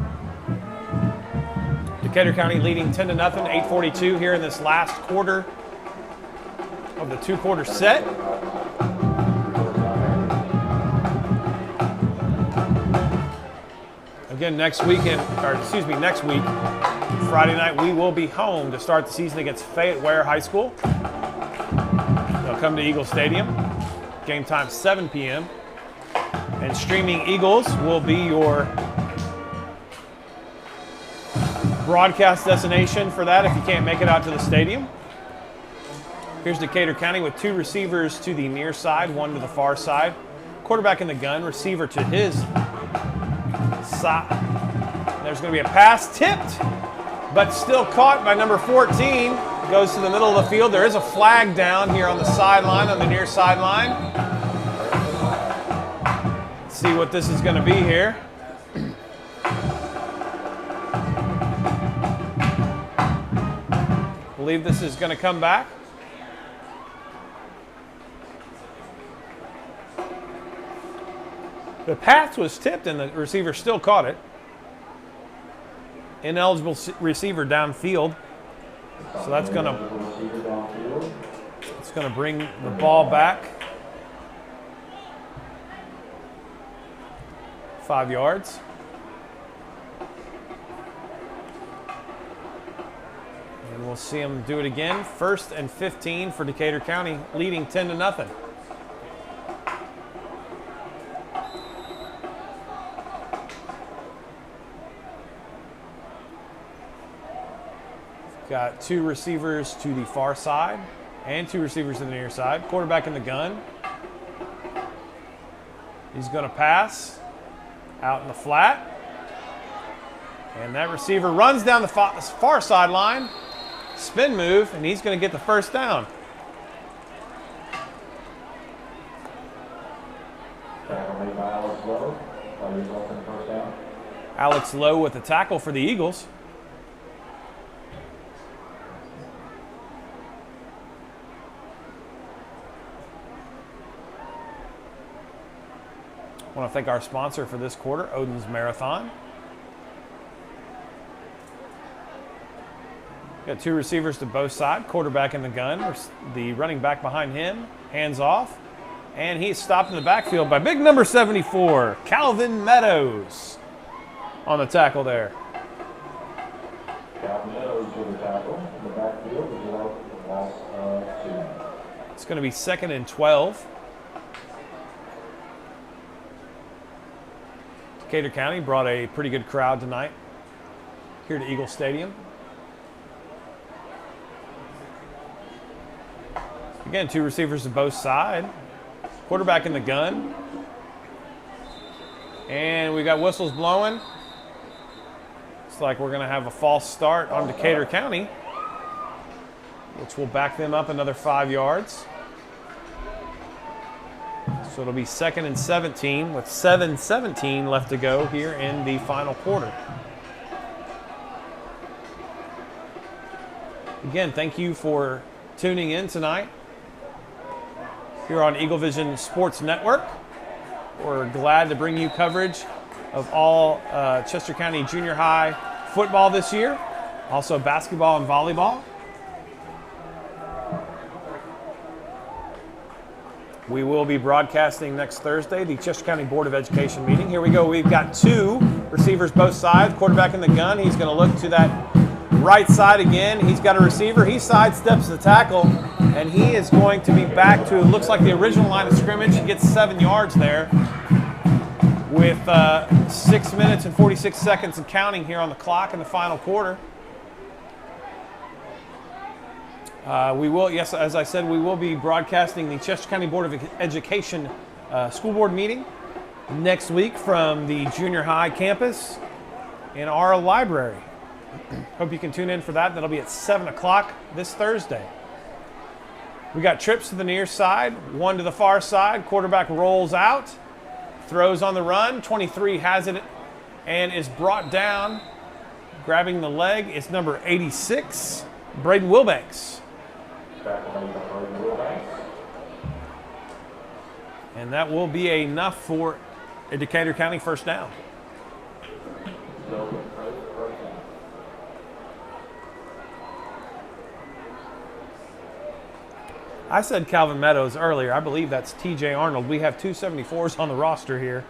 Decatur County leading 10-0, 8:42 here in this last quarter of the 2-quarter set. Again, next week, Friday night, we will be home to start the season against Fayette Ware High School. They'll come to Eagle Stadium. Game time 7 p.m. And Streaming Eagles will be your broadcast destination for that if you can't make it out to the stadium. Here's Decatur County with 2 receivers to the near side, 1 to the far side. Quarterback in the gun, receiver to his side. There's going to be a pass tipped, but still caught by number 14. Goes to the middle of the field. There is a flag down here on the sideline, on the near sideline. Let's see what this is going to be here. I believe this is going to come back. The pass was tipped and the receiver still caught it. Ineligible receiver downfield. So that's going to bring the ball back 5 yards. And we'll see them do it again. 1st and 15 for Decatur County, leading 10-0. Got 2 receivers to the far side and 2 receivers to the near side. Quarterback in the gun. He's going to pass out in the flat. And that receiver runs down the far sideline. Spin move, and he's going to get the 1st down. Alex Lowe with the tackle for the Eagles. I want to thank our sponsor for this quarter, Odin's Marathon. Got two receivers to both sides, quarterback in the gun, the running back behind him, hands off, and he's stopped in the backfield by big number 74, Calvin Meadows, on the tackle there. Calvin Meadows with the tackle in the backfield as well as the loss of 2. It's going to be 2nd and 12. Decatur County brought a pretty good crowd tonight here to Eagle Stadium. Again, two receivers to both sides. Quarterback in the gun. And we got whistles blowing. Looks like we're going to have a false start on Decatur County, which will back them up another 5 yards. So it'll be 2nd and 17 with 7:17 left to go here in the final quarter. Again, thank you for tuning in tonight here on Eagle Vision Sports Network. We're glad to bring you coverage of all Chester County Junior High football this year, also basketball and volleyball. We will be broadcasting next Thursday the Chester County Board of Education meeting. Here we go. We've got two receivers both sides. Quarterback in the gun. He's going to look to that right side again. He's got a receiver. He sidesteps the tackle, and he is going to be back to, it looks like the original line of scrimmage. He gets 7 yards there with 6 minutes and 46 seconds and counting here on the clock in the final quarter. We will, yes, as I said, we will be broadcasting the Chester County Board of Education school board meeting next week from the junior high campus in our library. Hope you can tune in for that. That'll be at 7 o'clock this Thursday. We got trips to the near side, one to the far side. Quarterback rolls out, throws on the run. 23 has it and is brought down. Grabbing the leg is number 86, Braden Wilbanks. And that will be enough for a Decatur County first down. I said Calvin Meadows earlier. I believe that's TJ Arnold. We have two 74s on the roster here.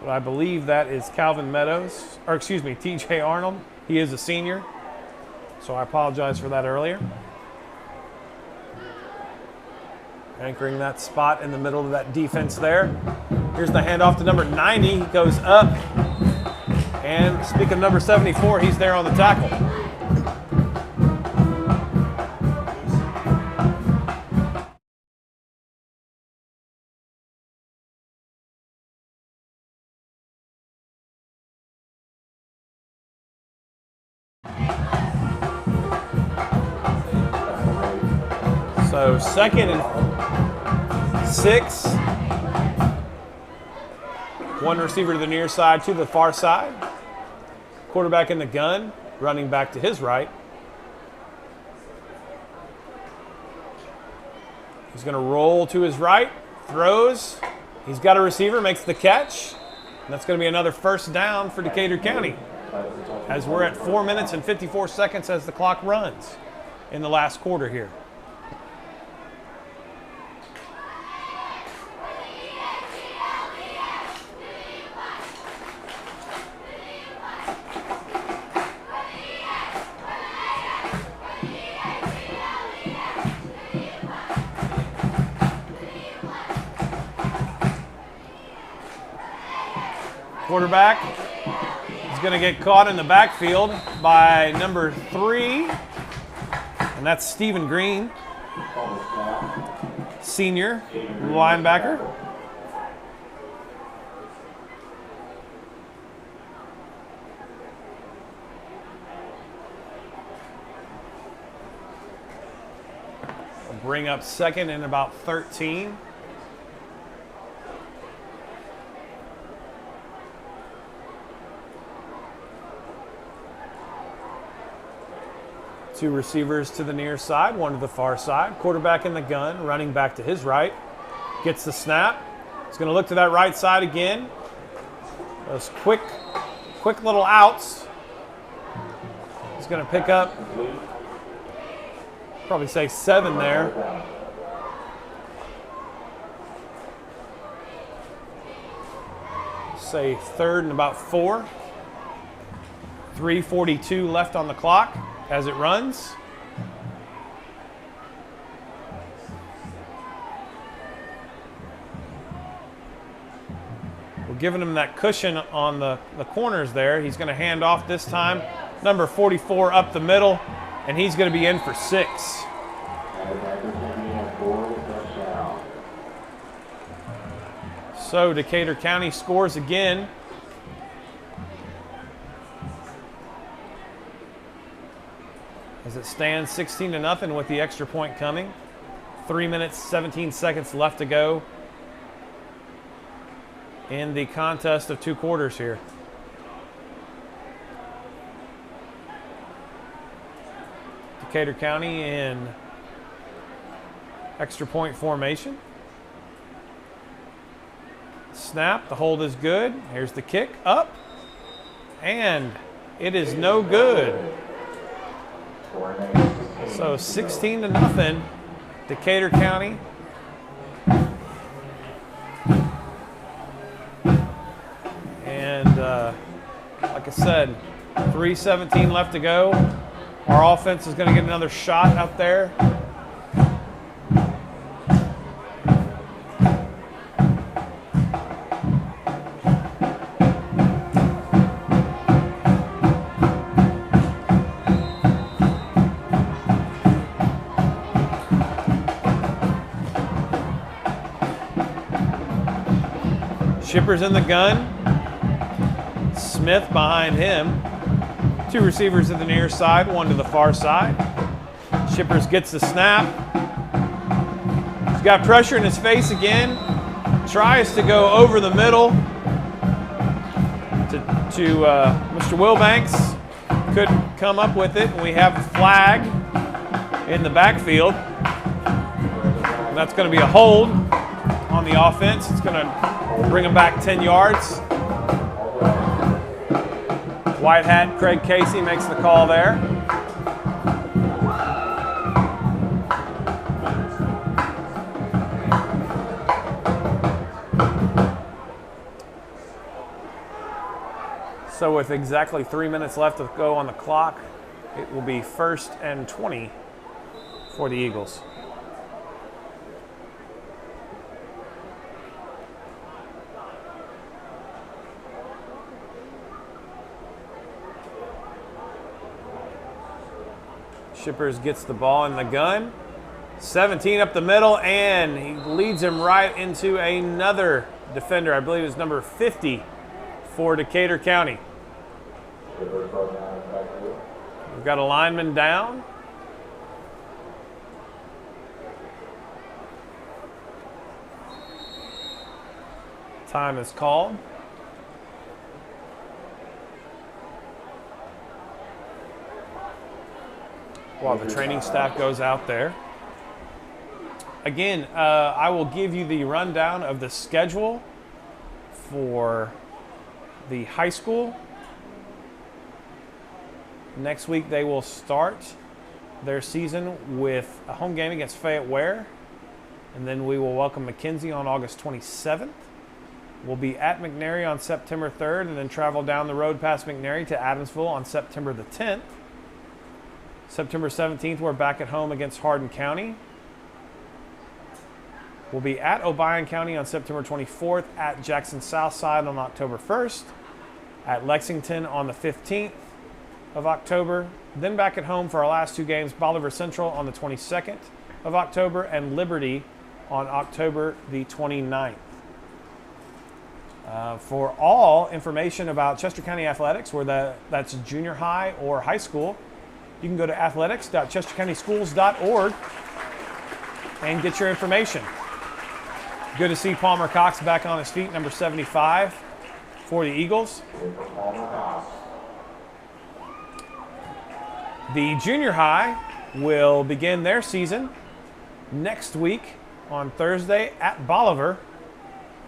But I believe that is Calvin Meadows, or excuse me, TJ Arnold. He is a senior. So I apologize for that earlier. Anchoring that spot in the middle of that defense there. Here's the handoff to number 90. He goes up. And speaking of number 74, he's there on the tackle. So 2nd and 6. One receiver to the near side, to the far side. Quarterback in the gun, running back to his right. He's going to roll to his right, throws. He's got a receiver, makes the catch. And that's going to be another first down for Decatur County, as we're at 4 minutes and 54 seconds as the clock runs in the last quarter here. Quarterback is going to get caught in the backfield by number 3, and that's Stephen Green, senior linebacker. Bring up 2nd and about 13. Two receivers to the near side, one to the far side. Quarterback in the gun, running back to his right. Gets the snap, He's going to look to that right side again. Those quick little outs. He's going to pick up, probably say 7 there. Say 3rd and about 4. 3:42 left on the clock as it runs. We're giving him that cushion on the corners there. He's going to hand off this time. Number 44 up the middle, and he's going to be in for 6. So Decatur County scores again. As it stands 16-0 with the extra point coming. 3 minutes, 17 seconds left to go in the contest of 2 quarters here. Decatur County in extra point formation. Snap, the hold is good. Here's the kick, up, and it is no good. So 16-0, Decatur County. And like I said, 3:17 left to go. Our offense is going to get another shot out there. Shipper's in the gun. Smith behind him. 2 receivers to the near side, 1 to the far side. Shippers gets the snap. He's got pressure in his face again. Tries to go over the middle to Mr. Wilbanks. Couldn't come up with it. And we have a flag in the backfield. And that's going to be a hold on the offense. It's going to bring them back 10 yards. White hat Craig Casey makes the call there. So with exactly 3 minutes left to go on the clock, it will be 1st and 20 for the Eagles. Shippers gets the ball in the gun. 17 up the middle, and he leads him right into another defender. I believe it's number 50 for Decatur County. We've got a lineman down. Time is called. While the training staff goes out there. Again, I will give you the rundown of the schedule for the high school. Next week they will start their season with a home game against Fayette Ware, and then we will welcome McKenzie on August 27th. We'll be at McNary on September 3rd, and then travel down the road past McNary to Adamsville on September the 10th. September 17th, we're back at home against Hardin County. We'll be at Obion County on September 24th, at Jackson Southside on October 1st, at Lexington on the 15th of October, then back at home for our last 2 games, Bolivar Central on the 22nd of October, and Liberty on October the 29th. For all information about Chester County Athletics, where that's junior high or high school, you can go to athletics.chestercountyschools.org and get your information. Good to see Palmer Cox back on his feet, number 75 for the Eagles. The junior high will begin their season next week on Thursday at Bolivar.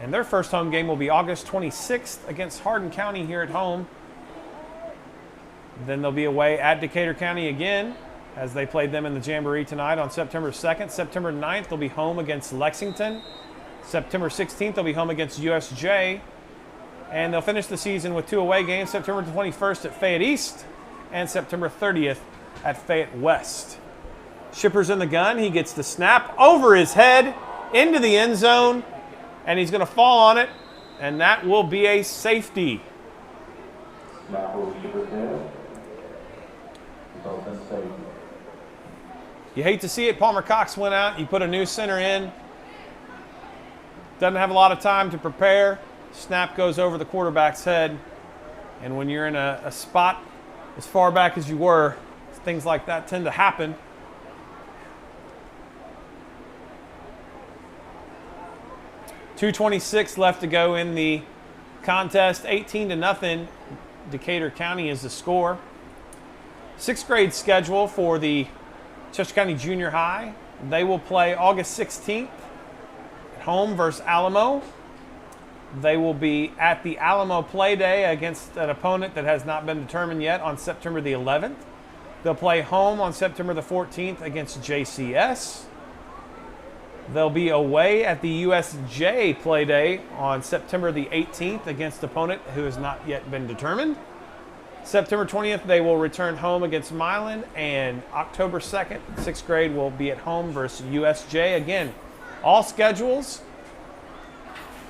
And their first home game will be August 26th against Hardin County here at home. Then they'll be away at Decatur County again, as they played them in the Jamboree tonight on September 2nd. September 9th, they'll be home against Lexington. September 16th, they'll be home against USJ. And they'll finish the season with 2 away games, September 21st at Fayette East and September 30th at Fayette West. Shipper's in the gun. He gets the snap over his head into the end zone, and he's going to fall on it, and that will be a safety. Snap over Shipper's head. Results in safety. You hate to see it. Palmer Cox went out. You put a new center in. Doesn't have a lot of time to prepare. Snap goes over the quarterback's head. And when you're in a spot as far back as you were, things like that tend to happen. .226 left to go in the contest. 18-0. Decatur County is the score. 6th grade schedule for the Chester County Junior High. They will play August 16th at home versus Alamo. They will be at the Alamo Play Day against an opponent that has not been determined yet on September the 11th. They'll play home on September the 14th against JCS. They'll be away at the USJ Play Day on September the 18th against an opponent who has not yet been determined. September 20th, they will return home against Milan, and October 2nd, 6th grade will be at home versus USJ. Again, all schedules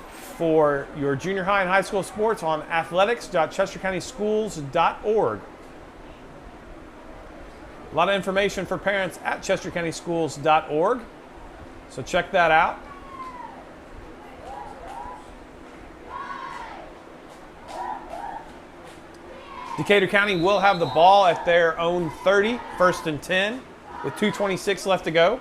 for your junior high and high school sports on athletics.chestercountyschools.org. A lot of information for parents at chestercountyschools.org, so check that out. Decatur County will have the ball at their own 30, 1st and 10, with 2:26 left to go.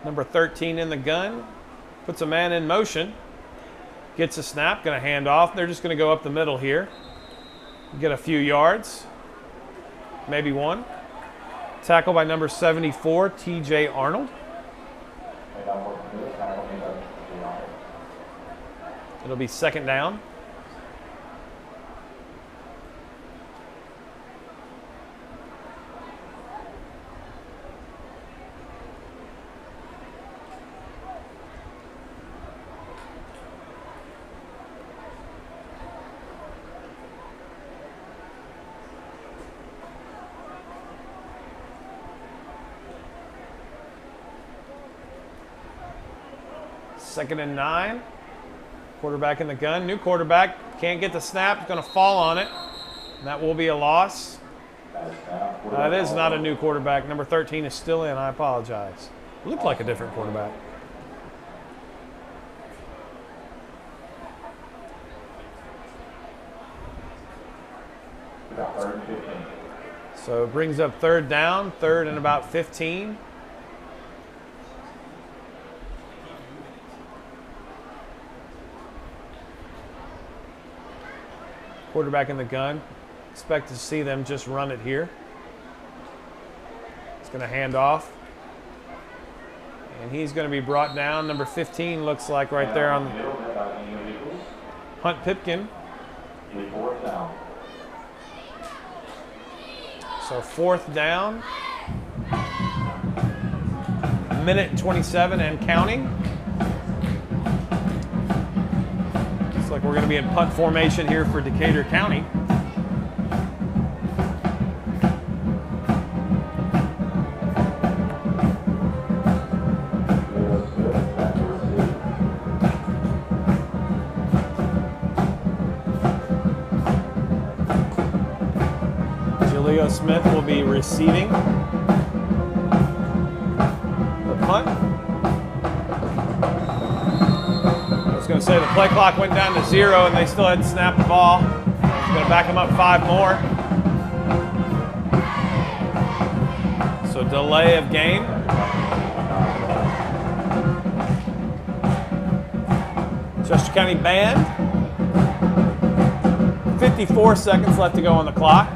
Number 13 in the gun, puts a man in motion, gets a snap, going to hand off. They're just going to go up the middle here, get a few yards, maybe one. Tackle by number 74, TJ Arnold. It'll be 2nd down. Second and 9. Quarterback in the gun. New quarterback. Can't get the snap. It's going to fall on it. And that will be a loss. It is not a new quarterback. Number 13 is still in. I apologize. Looked like a different quarterback. So it brings up 3rd down. 3rd and about 15. Quarterback in the gun. Expect to see them just run it here. It's going to hand off. And he's going to be brought down. Number 15 looks like right there on Hunt Pipkin. So 4th down. Minute 27 and counting. Looks like we're going to be in punt formation here for Decatur County. Julio Smith will be receiving the punt. I was going to say the play clock went down to 0 and they still hadn't snapped the ball. He's going to back them up 5 more. So delay of game. Chester County band. 54 seconds left to go on the clock.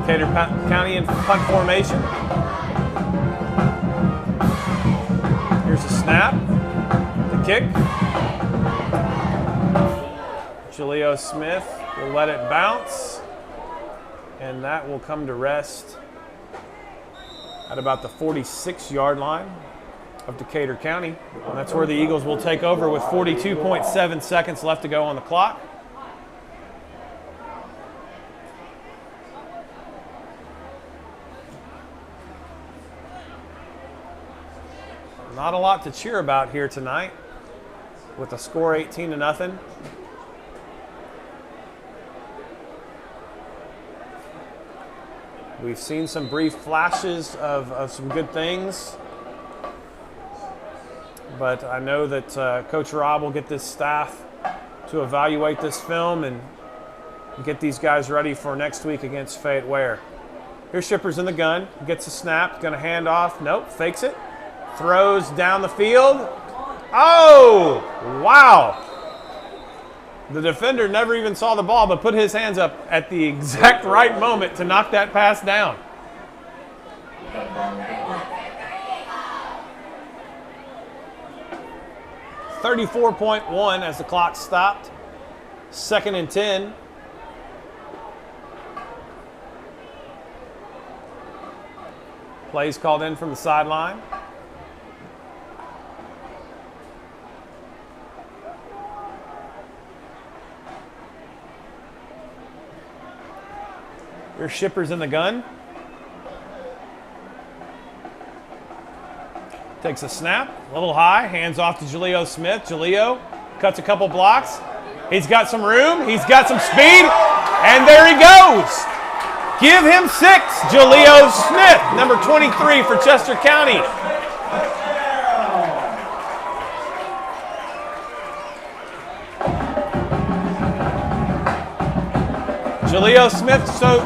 Decatur County in punt formation. Here's a snap, the kick. Jaleo Smith will let it bounce, and that will come to rest at about the 46-yard line of Decatur County. And that's where the Eagles will take over with 42.7 seconds left to go on the clock. Not a lot to cheer about here tonight with the score 18-0. We've seen some brief flashes of some good things, but I know that Coach Rob will get this staff to evaluate this film and get these guys ready for next week against Fayette Ware. Here's Shippers in the gun, gets a snap, gonna hand off, nope, fakes it, throws down the field. Oh, wow. The defender never even saw the ball, but put his hands up at the exact right moment to knock that pass down. .1 as the clock stopped. 2nd and 10. Plays called in from the sideline. Here's Shippers in the gun. Takes a snap, a little high, hands off to Jaleo Smith. Jaleo cuts a couple blocks. He's got some room, he's got some speed, and there he goes. Give him 6, Jaleo Smith, number 23 for Chester County. Jaleo Smith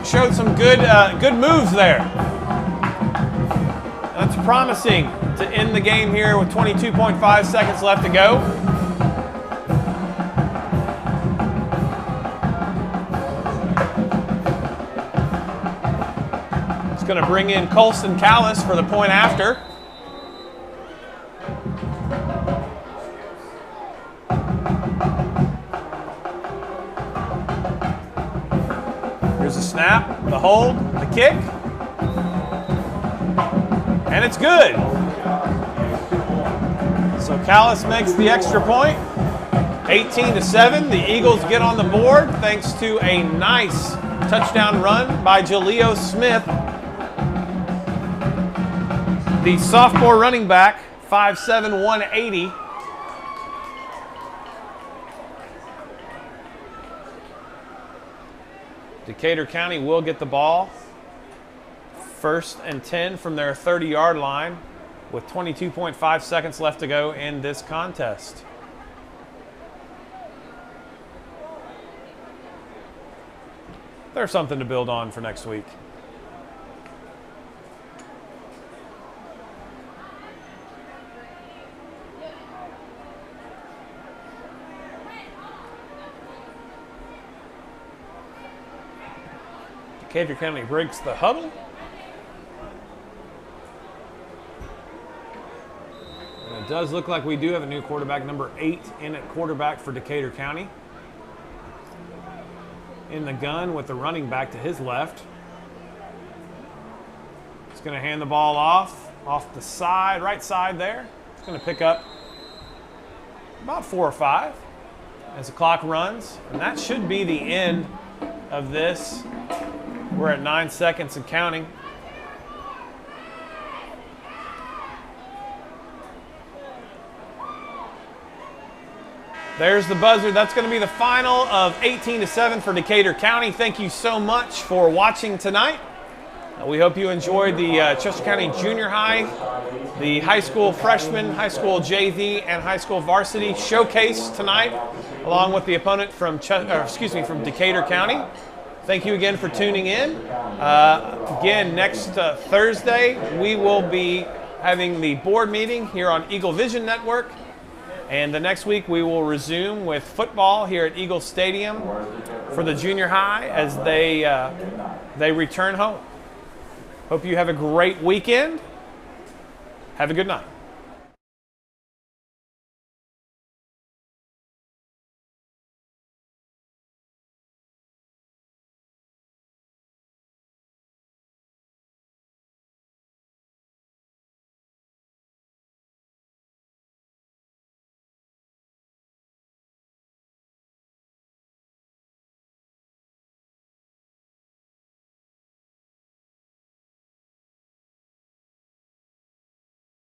showed some good moves there. That's promising to end the game here with 22.5 seconds left to go. It's going to bring in Colston Callis for the point after. Here's the snap, the hold, the kick. And it's good. So Callis makes the extra point. 18-7. The Eagles get on the board thanks to a nice touchdown run by Jaleo Smith, the sophomore running back, 5'7", 180. Decatur County will get the ball. 1st and 10 from their 30-yard line with 22.5 seconds left to go in this contest. There's something to build on for next week. Decatur County breaks the huddle. And it does look like we do have a new quarterback, number 8 in at quarterback for Decatur County. In the gun with the running back to his left. He's going to hand the ball off the side, right side there. He's going to pick up about 4 or 5 as the clock runs. And that should be the end of this. We're at 9 seconds and counting. There's the buzzer. That's going to be the final of 18-7 for Decatur County. Thank you so much for watching tonight. We hope you enjoyed the Chester County Junior High, the high school freshman, high school JV, and high school varsity showcase tonight, along with the opponent from Decatur County. Thank you again for tuning in. Again, next Thursday, we will be having the board meeting here on Eagle Vision Network. And the next week we will resume with football here at Eagle Stadium for the junior high as they return home. Hope you have a great weekend. Have a good night.